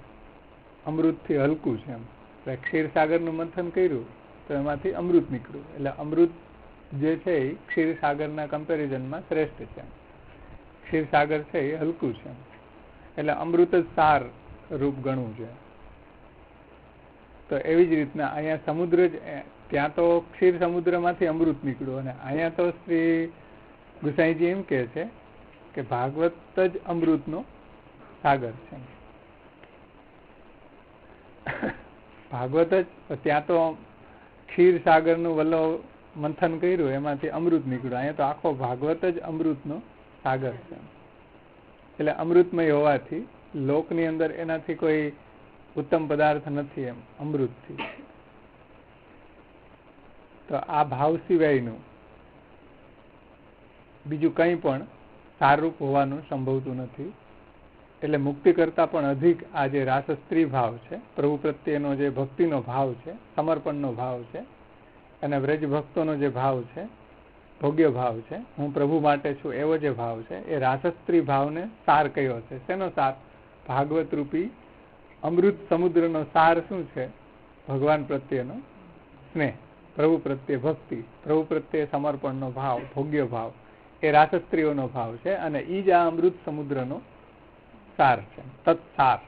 અમૃતથી હલકું છે, એમ એટલે ક્ષીરસાગરનું મંથન કર્યું તો એમાંથી અમૃત નીકળ્યું. એટલે અમૃત જે છે એ ક્ષીરસાગરના કમ્પેરિઝનમાં શ્રેષ્ઠ છે. ક્ષીરસાગર છે એ હલકું છે, એટલે અમૃત જ સાર રૂપ ગણવું છે. તો એવી જ રીતના અહીંયા સમુદ્ર જ, ત્યાં તો ક્ષીર સમુદ્રમાંથી અમૃત નીકળ્યું, અને અહીંયા તો શ્રી ગુસાઈજી એમ કહે છે કે ભાગવત જ અમૃતનો સાગર છે. ભાગવત જ, ત્યાં તો ક્ષીર સાગરનું વલ્લવ મંથન કર્યું એમાંથી અમૃત નીકળ્યું, અહીંયા તો આખો ભાગવત જ અમૃતનો સાગર છે. એટલે અમૃતમય હોવાથી લોકની અંદર એનાથી કોઈ ઉત્તમ પદાર્થ નથી એમ અમૃતથી. તો આ ભાવ સિવાયનું બીજું કંઈ પણ સારરૂપ હોવાનું સંભવતું નથી. એટલે મુક્તિ કરતા પણ અધિક આ જે રાસસ્ત્રી ભાવ છે, પ્રભુ પ્રત્યેનો જે ભક્તિનો ભાવ છે, સમર્પણનો ભાવ છે, અને વ્રજ ભક્તોનો જે ભાવ છે, ભોગ્ય ભાવ છે, હું પ્રભુ માટે છું એવો જે ભાવ છે, એ રાસસ્ત્રી ભાવને સાર કયો છે. શેનો સાર? ભાગવત રૂપી અમૃત સમુદ્રનો સાર શું છે? ભગવાન પ્રત્યેનો સ્નેહ, પ્રભુ પ્રત્યે ભક્તિ, પ્રભુ પ્રત્યે સમર્પણનો ભાવ, ભોગ્ય ભાવ, એ રાસસ્ત્રીઓનો ભાવ છે. અને ઈ જ આ અમૃત સમુદ્રનો સાર છે. તત્સાર,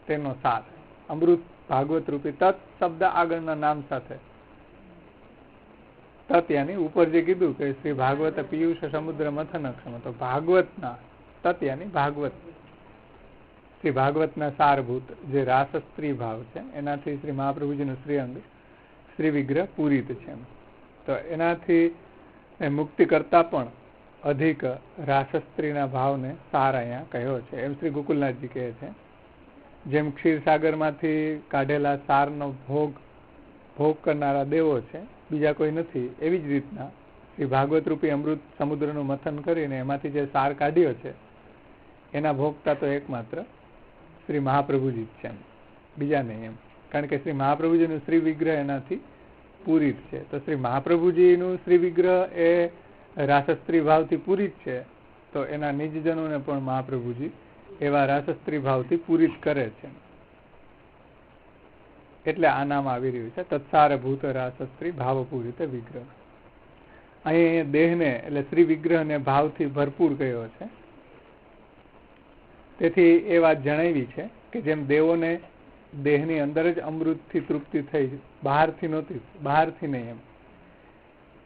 તેનો સાર અમૃત ભાગવત રૂપી. તત્ શબ્દ આગળના નામ સાથે, તત યાની ઉપર જે કીધું કે શ્રી ભાગવત પિયુષ સમુદ્ર મથનક્ષમ, તો ભાગવતના તત યાની ભાગવત, શ્રી ભાગવતના સારભૂત જે રાસસ્ત્રી ભાવ છે, એનાથી શ્રી મહાપ્રભુજીનું શ્રીઅંગ શ્રી વિગ્રહ પૂરિત છે. તો એનાથી મુક્તિ કરતા પણ અધિક રાસસ્ત્રીના ભાવને સાર અહીંયા કહ્યો છે, એમ શ્રી ગોકુલનાથજી કહે છે. જેમ ક્ષીરસાગરમાંથી કાઢેલા સારનો ભોગ કરનારા દેવો છે, બીજા કોઈ નથી, એવી જ રીતના શ્રી ભાગવત રૂપી અમૃત સમુદ્રનું મથન કરીને એમાંથી જે સાર કાઢ્યો છે એના ભોગતા તો એકમાત્ર શ્રી મહાપ્રભુજી જ છે, બીજા નહીં એમ. કારણ કે શ્રી મહાપ્રભુજીનું શ્રી વિગ્રહ એનાથી પૂરિત છે. તો શ્રી મહાપ્રભુજીનું શ્રી વિગ્રહ એ રાસસ્ત્રી ભાવથી પૂરિત છે, તો એના નિજજનોને પણ મહાપ્રભુજી એવા રાસસ્ત્રી ભાવથી પૂરિત કરે છે. એટલે આ નામ આવી રહ્યું છે તત્સારભૂત રાસસ્ત્રી ભાવપૂરિત વિગ્રહ. અહીં દેહને એટલે શ્રી વિગ્રહને ભાવથી ભરપૂર કયો છે. તેથી એ વાત જણાવી છે કે જેમ દેવોને દેહની અંદર જ અમૃતથી તૃપ્તિ થઈ, બહારથી નહોતી, બહારથી નહીં એમ,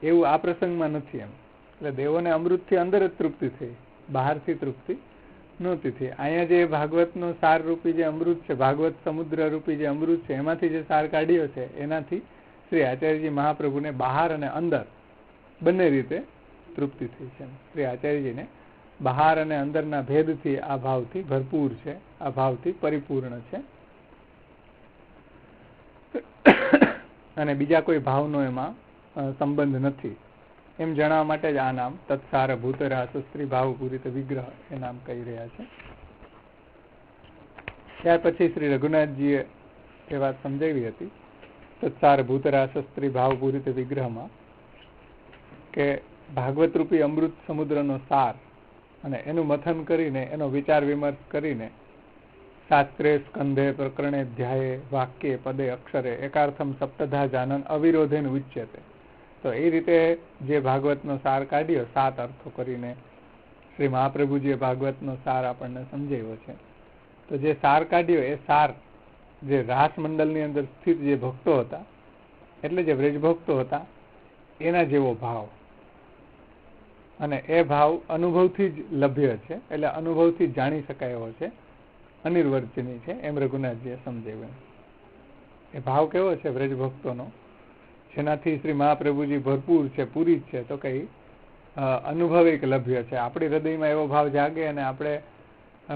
એવું આ પ્રસંગમાં નથી એમ. એટલે દેવોને અમૃતથી અંદર જ તૃપ્તિ થઈ, બહારથી તૃપ્તિ નહોતી થઈ. અહીંયા જે ભાગવતનો સાર રૂપી જે અમૃત છે, ભાગવત સમુદ્ર રૂપી જે અમૃત છે, એમાંથી જે સાર કાઢ્યો છે એનાથી શ્રી આચાર્યજી મહાપ્રભુને બહાર અને અંદર બંને રીતે તૃપ્તિ થઈ છે. શ્રી આચાર્યજીને બહાર અને અંદરના ભેદથી આ ભાવથી ભરપૂર છે, આ ભાવથી પરિપૂર્ણ છે, અને બીજા કોઈ ભાવનો એમાં સંબંધ નથી એમ જણાવવા માટે જ આ નામ તત્સાર ભૂતરાસસ્ત્રી ભાવપૂરિત વિગ્રહ એ નામ કહી રહ્યા છે. ત્યાર પછી શ્રી રઘુનાથજીએ એ વાત સમજાવી હતી તત્સાર ભૂતરાસસ્ત્રી ભાવપૂરિત વિગ્રહમાં કે ભાગવત રૂપી અમૃત સમુદ્રનો સાર અને એનું મથન કરીને, એનો વિચાર વિમર્શ કરીને શાસ્ત્રે સ્કંધે પ્રકરણે ધ્યાયે વાક્યે પદે અક્ષરે એકાર્થમ સપ્તધા જાનન અવિરોધેન ઉચ્યતે. તો એ રીતે જે ભાગવતનો સાર કાઢ્યો 7 અર્થો કરીને શ્રી મહાપ્રભુજીએ ભાગવતનો સાર આપણને સમજાવ્યો છે. તો જે સાર કાઢ્યો એ સાર જે રાસ મંડળની અંદર સ્થિત જે ભક્તો હતા, એટલે જે વ્રજ ભક્તો હતા એના જેવો ભાવ, અને એ ભાવ અનુભવથી જ લભ્ય છે, એટલે અનુભવથી જ જાણી શકાય એવો છે, અનિર્વચનીય છે, એમ રઘુનાથજીએ સમજાવ્યું. એ ભાવ કેવો છે વ્રજ ભક્તોનો, જેનાથી શ્રી મહાપ્રભુજી ભરપૂર છે, પૂરી જ છે, તો કઈ અનુભવિક લભ્ય છે. આપણી હૃદયમાં એવો ભાવ જાગે અને આપણે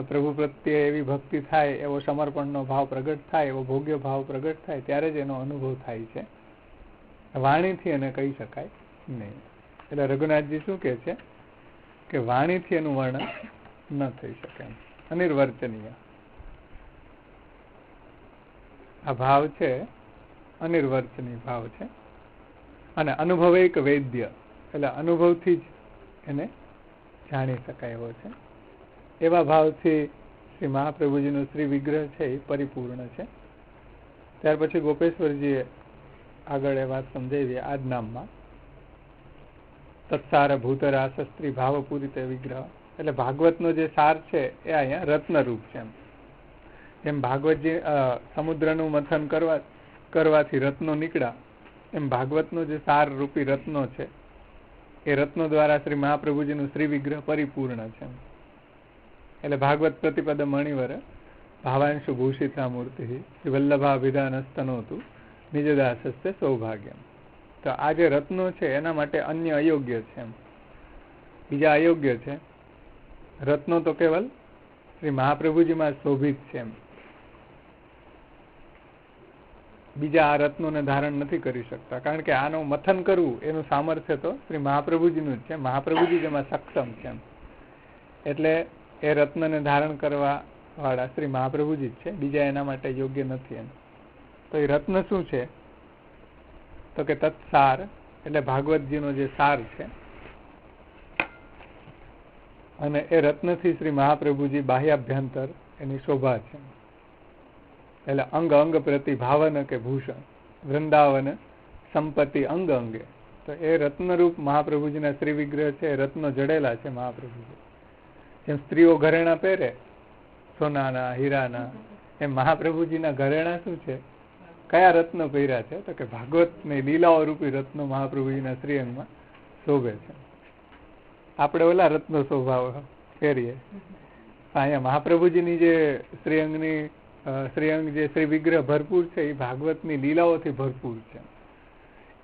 પ્રભુ પ્રત્યે એવી ભક્તિ થાય, એવો સમર્પણનો ભાવ પ્રગટ થાય, એવો ભોગ્ય ભાવ પ્રગટ થાય, ત્યારે જ એનો અનુભવ થાય છે. વાણીથી એને કહી શકાય નહીં. એટલે રઘુનાથજી શું કહે છે કે વાણીથી એનું વર્ણન ન થઈ શકે, અનિર્વચનીય આ ભાવ છે, અનિર્વચનીય ભાવ છે. અને અનુભવૈક વૈદ્ય, એટલે અનુભવથી જ એને જાણી શકાય એવો છે. એવા ભાવથી શ્રી મહાપ્રભુજીનું શ્રી વિગ્રહ છે એ પરિપૂર્ણ છે. ત્યાર પછી ગોપેશ્વરજીએ આગળ એ વાત સમજાવી આ જ નામમાં, તત્સાર ભૂતરા શસ્ત્રી ભાવપૂરિત વિગ્રહ, એટલે ભાગવતનો જે સાર છે એ અહીંયા રત્નરૂપ છે. એમ ભાગવતજી સમુદ્રનું મંથન કરવાથી રત્નો નીકળ્યા, એમ ભાગવતનો જે સાર રૂપી રત્નો છે એ રત્નો દ્વારા શ્રી મહાપ્રભુજીનું શ્રી વિગ્રહ પરિપૂર્ણ છે. એટલે ભાગવત પ્રતિપદ મણિવર ભાવાંશુ ભૂષિતા મૂર્તિ શ્રી વલ્લભાભિધાનસ્તનોતુ નિજદાસસ્તે સૌભાગ્યમ. તો આ જે રત્નો છે એના માટે અન્ય અયોગ્ય છે, બીજા અયોગ્ય છે. રત્નો તો કેવલ શ્રી મહાપ્રભુજીમાં શોભિત છે, બીજા આ રત્નોને ધારણ નથી કરી શકતા, કારણ કે આનું મથન કરવું એનું સામર્થ્ય તો શ્રી મહાપ્રભુજીનું જ છે, મહાપ્રભુજી જેમાં સક્ષમ છે. એટલે એ રત્નને ધારણ કરવા વાળા શ્રી મહાપ્રભુજી જ છે, બીજા એના માટે યોગ્ય નથી. તો એ રત્ન શું છે તો કે તત્સાર, એટલે ભાગવતજીનો જે સાર છે, અને એ રત્નથી શ્રી મહાપ્રભુજી બાહ્યાભ્યંતર એની શોભા છે. એટલે અંગ અંગ પ્રતિ ભાવન કે ભૂષણ વૃંદાવન સંપત્તિ અંગ અંગે. તો એ રત્નરૂપ મહાપ્રભુજીના શ્રી વિગ્રહ છે, એ રત્નો જડેલા છે મહાપ્રભુજી. જેમ સ્ત્રીઓ ઘરેણા પહેરે સોનાના હીરાના, એમ મહાપ્રભુજીના ઘરેણા શું છે, કયા રત્ન પહેર્યા છે તો કે ભાગવતની લીલાઓ રૂપી રત્નો મહાપ્રભુજીના શ્રીઅંગમાં શોભે છે. આપણે ઓલા રત્નો શોભા પહેરીએ, અહીંયા મહાપ્રભુજીની જે શ્રીઅંગ જે શ્રી વિગ્રહ ભરપૂર છે એ ભાગવતની લીલાઓથી ભરપૂર છે.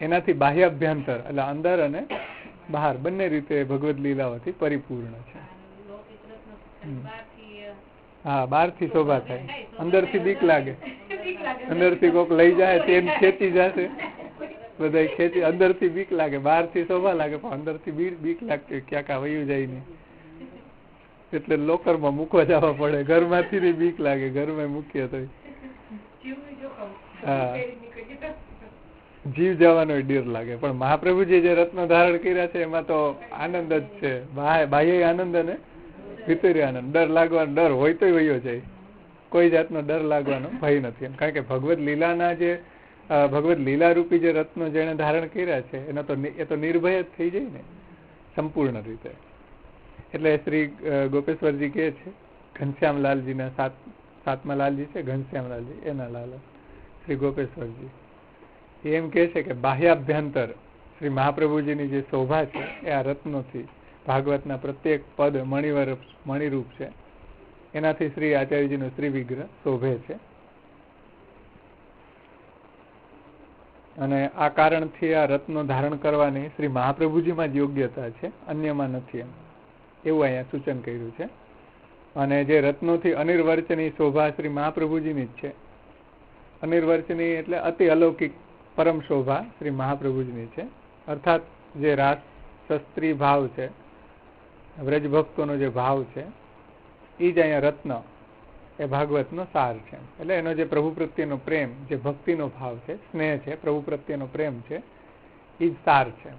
એનાથી બાહ્યાભ્યંતર એટલે અંદર અને બહાર બંને રીતે ભગવત લીલાઓથી પરિપૂર્ણ છે. હા, બહારથી શોભા થાય, અંદરથી બીક લાગે, અંદરથી કોક લઈ જાય તે ખેંચી જશે, બધા ખેંચી, અંદરથી બીક લાગે, બહારથી શોભા લાગે પણ અંદરથી બીક લાગતી ક્યાંક આ વયું જાય નહીં, એટલે લોકરમાં મૂકવા જવા પડે. ઘરમાંથી બીક લાગે, ઘરમાં મૂકીએ તો હા જીવ જવાનો ડર લાગે. પણ મહાપ્રભુજી જે રત્ન ધારણ કર્યા છે એમાં તો આનંદ જ છે, બાહ્ય આનંદ અને ભીતરી આનંદ. ડર લાગવાનો ડર હોય તો વયો જાય, કોઈ જાતનો ડર લાગવાનો ભય નથી એમ. કારણ કે ભગવત લીલાના જે ભગવત લીલા રૂપી જે રત્નો જેને ધારણ કર્યા છે એનો તો એ તો નિર્ભય જ થઈ જાય ને સંપૂર્ણ રીતે. એટલે શ્રી ગોપેશ્વરજી કહે છે, ઘનશ્યામલાલજીના સાતમા લાલજી છે ઘનશ્યામલાલજી, એના લાલ શ્રી ગોપેશ્વરજી એમ કહે છે કે બાહ્યાભ્યંતર શ્રી મહાપ્રભુજીની જે શોભા છે એ આ રત્નોથી, ભાગવતના પ્રત્યેક પદ મણિરૂપ છે, એનાથી શ્રી આચાર્યજીનો શ્રી વિગ્રહ શોભે છે. અને આ કારણથી આ રત્નો ધારણ કરવાની શ્રી મહાપ્રભુજીમાં જ યોગ્યતા છે, અન્યમાં નથી એમ, એવું અહીંયા સૂચન કર્યું છે. અને જે રત્નોથી અનિર્વચનીય શોભા શ્રી મહાપ્રભુજીની જ છે. અનિર્વચનીય એટલે અતિ અલૌકિક પરમ શોભા શ્રી મહાપ્રભુજીની છે. અર્થાત જે રાસ શસ્ત્રી ભાવ છે, વ્રજ ભક્તોનો જે ભાવ છે, એ જ અહીંયા રત્ન એ ભાગવતનો સાર છે. એટલે એનો જે પ્રભુ પ્રત્યેનો પ્રેમ, જે ભક્તિનો ભાવ છે, સ્નેહ છે, પ્રભુ પ્રત્યેનો પ્રેમ છે, એ જ સાર છે.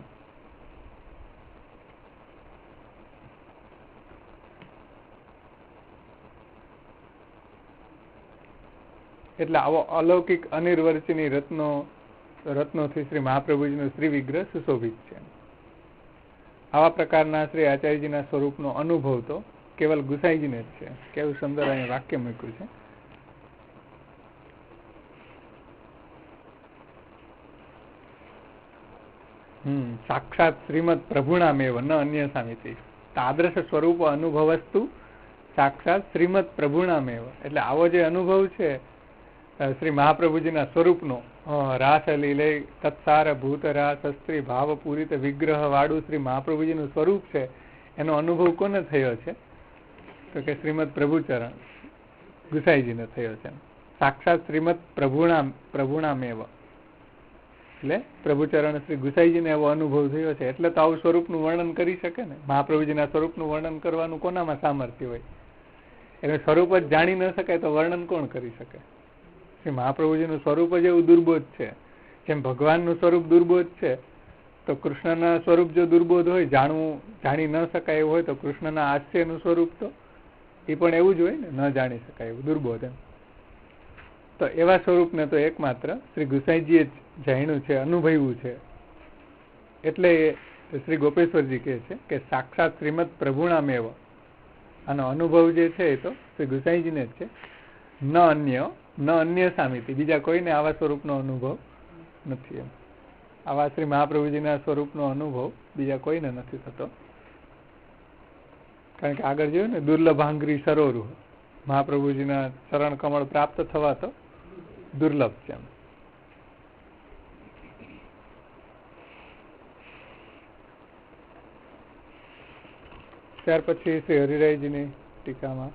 એટલે આવો અલૌકિક અનિર્વચનીય રત્નોથી શ્રી મહાપ્રભુજીનો શ્રી વિગ્રહ સુશોભિત છે. આવા પ્રકારના શ્રી આચાર્યજીના સ્વરૂપનો અનુભવ તો કેવલ ગુસાઈજીને જ છે. કેવું સુંદર અહીંયા વાક્ય મૂક્યું છે. સાક્ષાત શ્રીમદ પ્રભુણામેવ ન અન્ય સામિતિ. તાદૃશ સ્વરૂપ અનુભવસ્તુ સાક્ષાત શ્રીમદ પ્રભુણામેવ. એટલે આવો જે અનુભવ છે શ્રી મહાપ્રભુજીના સ્વરૂપનો, રાસ લીલે તત્સાર ભૂત રાસ સ્ત્રી ભાવ પૂરિત વિગ્રહ વાળું શ્રી મહાપ્રભુજીનું સ્વરૂપ છે, એનો અનુભવ કોને થયો છે? તો કે શ્રીમદ પ્રભુચરણ ગુસાઈજીને થયો છે. સાક્ષાત શ્રીમદ પ્રભુણામેવ એટલે પ્રભુચરણ શ્રી ગુસાઈજીને એવો અનુભવ થયો છે. એટલે તો આવું સ્વરૂપનું વર્ણન કરી શકે ને. મહાપ્રભુજીના સ્વરૂપનું વર્ણન કરવાનું કોનામાં સામર્થ્ય હોય? એનું સ્વરૂપ જ જાણી ન શકાય તો વર્ણન કોણ કરી શકે? શ્રી મહાપ્રભુજીનું સ્વરૂપ જ એવું દુર્બોધ છે. જેમ ભગવાનનું સ્વરૂપ દુર્બોધ છે, તો કૃષ્ણના સ્વરૂપ જો દુર્બોધ હોય, જાણી ન શકાય એવું હોય, તો કૃષ્ણના હાસ્યનું સ્વરૂપ તો એ પણ એવું જ હોય ને, ન જાણી શકાય એવું દુર્બોધ. એમ તો એવા સ્વરૂપને તો એકમાત્ર શ્રી ગુસાઈજીએ જ જાણ્યું છે, અનુભવ્યું છે. એટલે શ્રી ગોપેશ્વરજી કહે છે કે સાક્ષાત શ્રીમદ પ્રભુણામેવ, આનો અનુભવ જે છે એ તો શ્રી ગુસાઈજીને જ છે. ન અન્ય સામિતિ, બીજા કોઈને આવા સ્વરૂપનો અનુભવ નથી. એમ આવા શ્રી મહાપ્રભુજીના સ્વરૂપનો અનુભવ બીજા કોઈને નથી થતો. કારણ કે આગળ જોયું ને, દુર્લભાંગરી સરોરુ, મહાપ્રભુજીના ચરણ કમળ પ્રાપ્ત થવા તો દુર્લભ છે. ત્યાર પછી શ્રી હરિરાયજીની ટીકામાં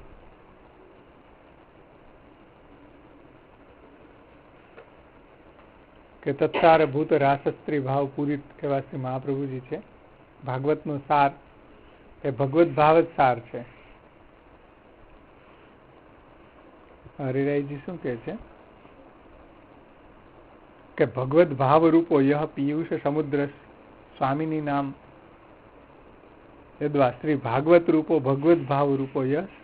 કે તત્સાર ભૂત રાસસ્ત્રી ભાવ પૂરિત એવા શ્રી મહાપ્રભુજી છે. ભાગવતનું સાર એ ભગવત ભાવ જ સાર છે. હરિરાયજી શું કહે છે કે ભગવત ભાવ રૂપો યહ પિયુષ સમુદ્ર સ્વામીની નામ યદ્વા શ્રી ભાગવત રૂપો ભગવત ભાવ રૂપો યશ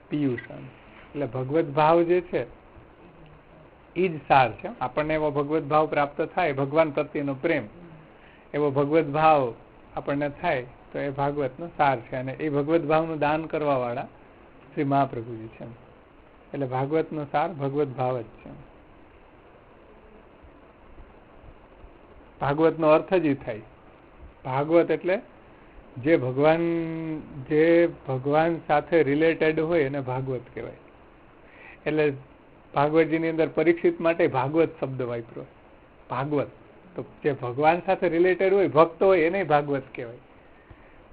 પિયુષ. એટલે ભગવત ભાવ જે છે એ જ સાર છે. આપણને એવો ભગવત ભાવ પ્રાપ્ત થાય, ભગવાન પ્રત્યેનો પ્રેમ, એવો ભગવત ભાવ આપણને થાય તો એ ભાગવતનો સાર છે. અને એ ભગવત ભાવનું દાન કરવા વાળા શ્રી મહાપ્રભુજી છે. એટલે ભાગવતનો સાર ભગવત ભાવ જ છે. ભાગવતનો અર્થ જ થાય. ભાગવત એટલે જે ભગવાન સાથે રિલેટેડ હોય એને ભાગવત કહેવાય. એટલે ભાગવતજીની અંદર પરીક્ષિત માટે ભાગવત શબ્દ વાપર્યો. ભાગવત તો જે ભગવાન સાથે રિલેટેડ હોય, ભક્ત હોય, એને ભાગવત કહેવાય.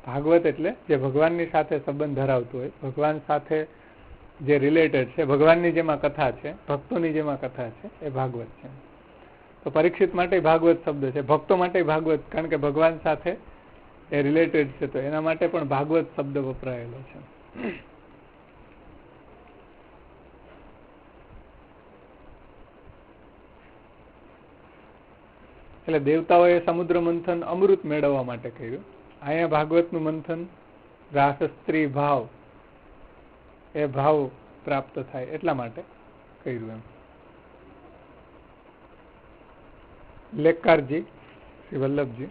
ભાગવત એટલે જે ભગવાનની સાથે સંબંધ ધરાવતું હોય, ભગવાન સાથે જે રિલેટેડ છે, ભગવાનની જેમાં કથા છે, ભક્તોની જેમાં કથા છે, એ ભાગવત છે. તો પરીક્ષિત માટે ભાગવત શબ્દ છે, ભક્તો માટે ભાગવત, કારણ કે ભગવાન સાથે એ રિલેટેડ છે, તો એના માટે પણ ભાગવત શબ્દ વપરાયેલો છે. એટલે દેવતાઓએ સમુદ્ર મંથન અમૃત મેળવવા માટે કર્યું. અહીંયા ભાગવતનું મંથન રાસ સ્ત્રી ભાવ, એ ભાવ પ્રાપ્ત થાય એટલા માટે કર્યું. એમ લેક્કારજી શ્રી વલ્લભજી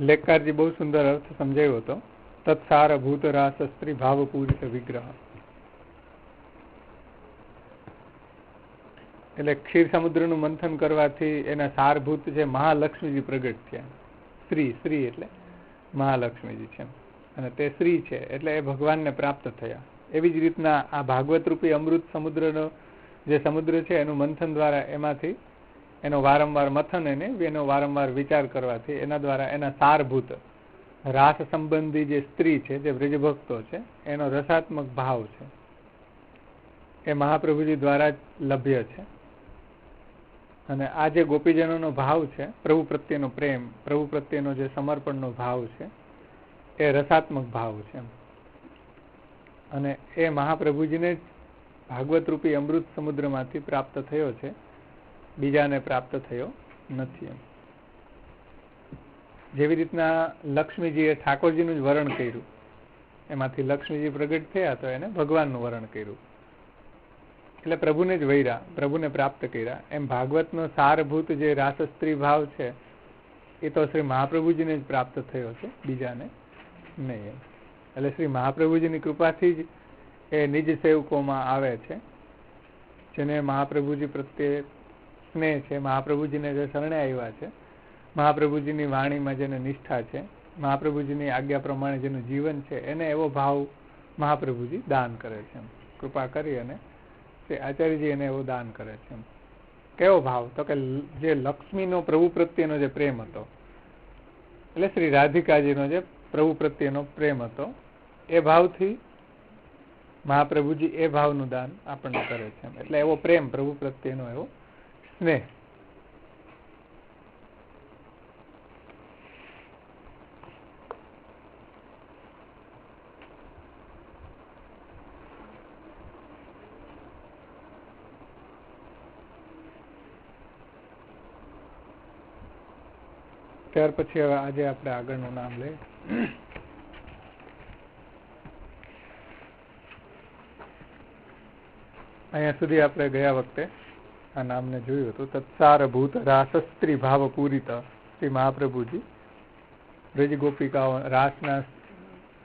લેક્કારજી બહુ સુંદર અર્થ સમજાવ્યો હતો. તત્સાર ભૂત રાસ સ્ત્રી ભાવ પૂરિત વિગ્રહ. એટલે ક્ષીર સમુદ્રનું મંથન કરવાથી એના સારભૂત જે મહાલક્ષ્મીજી પ્રગટ થયા. શ્રી એટલે મહાલક્ષ્મીજી છે, અને તે શ્રી છે એટલે એ ભગવાનને પ્રાપ્ત થયા. એવી જ રીતના આ ભાગવત રૂપી અમૃત સમુદ્રનો જે સમુદ્ર છે એનું મંથન દ્વારા એમાંથી એનો વારંવાર મથન એનો વારંવાર વિચાર કરવાથી એના દ્વારા એના સારભૂત રાસ સંબંધી જે સ્ત્રી છે, જે બ્રજભક્તો છે, એનો રસાત્મક ભાવ છે, એ મહાપ્રભુજી દ્વારા જ લભ્ય છે. અને આ જે ગોપીજનોનો ભાવ છે, પ્રભુ પ્રત્યેનો પ્રેમ, પ્રભુ પ્રત્યેનો જે સમર્પણનો ભાવ છે, એ રસાત્મક ભાવ છે. અને એ મહાપ્રભુજીને જ ભાગવત રૂપી અમૃત સમુદ્રમાંથી પ્રાપ્ત થયો છે, બીજાને પ્રાપ્ત થયો નથી. જેવી રીતના લક્ષ્મીજીએ ઠાકોરજીનું જ વરણ કર્યું, એમાંથી લક્ષ્મીજી પ્રગટ થયા તો એને ભગવાનનું વરણ કર્યું, એટલે પ્રભુને જ વૈરા, પ્રભુને પ્રાપ્ત કર્યા. એમ ભાગવતનો સારભૂત જે રાસસ્ત્રી ભાવ છે એ તો શ્રી મહાપ્રભુજીને જ પ્રાપ્ત થયો છે, બીજાને નહીં. એટલે શ્રી મહાપ્રભુજીની કૃપાથી જ એ નિજ સેવકોમાં આવે છે, જેને મહાપ્રભુજી પ્રત્યે સ્નેહ છે, મહાપ્રભુજીને જે શરણે આવ્યા છે, મહાપ્રભુજીની વાણીમાં જેને નિષ્ઠા છે, મહાપ્રભુજીની આજ્ઞા પ્રમાણે જેનું જીવન છે, એને એવો ભાવ મહાપ્રભુજી દાન કરે છે. કૃપા કરી અને શ્રી આચાર્યજી એને એવો દાન કરે છે. કેવો ભાવ? તો કે જે લક્ષ્મીનો પ્રભુ પ્રત્યેનો જે પ્રેમ હતો, એટલે શ્રી રાધિકાજીનો જે પ્રભુ પ્રત્યેનો પ્રેમ હતો, એ ભાવથી મહાપ્રભુજી એ ભાવનું દાન આપણને કરે છે. એટલે એવો પ્રેમ, પ્રભુ પ્રત્યેનો એવો સ્નેહ. ત્યાર પછી હવે આજે આપણે આગળનું નામ લઈએ. અહીંયા સુધી આપણે ગયા વખતે આ નામને જોયું હતું. તત્સારભૂત રાસસ્ત્રી ભાવ પૂરિત શ્રી મહાપ્રભુજી બ્રજ ગોપિકાઓ રાસના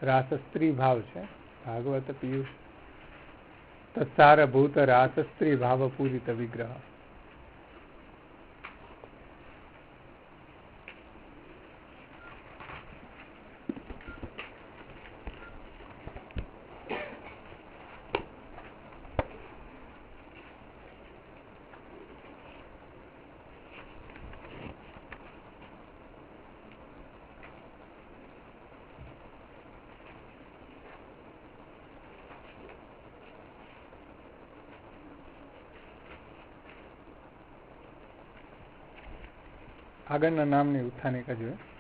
રાસસ્ત્રી ભાવ છે. ભાગવત પિયુષ તત્સારભૂત રાસસ્ત્રી ભાવ પૂરિત વિગ્રહ. આગળના નામની ઉત્થાનિકા જોઈએ.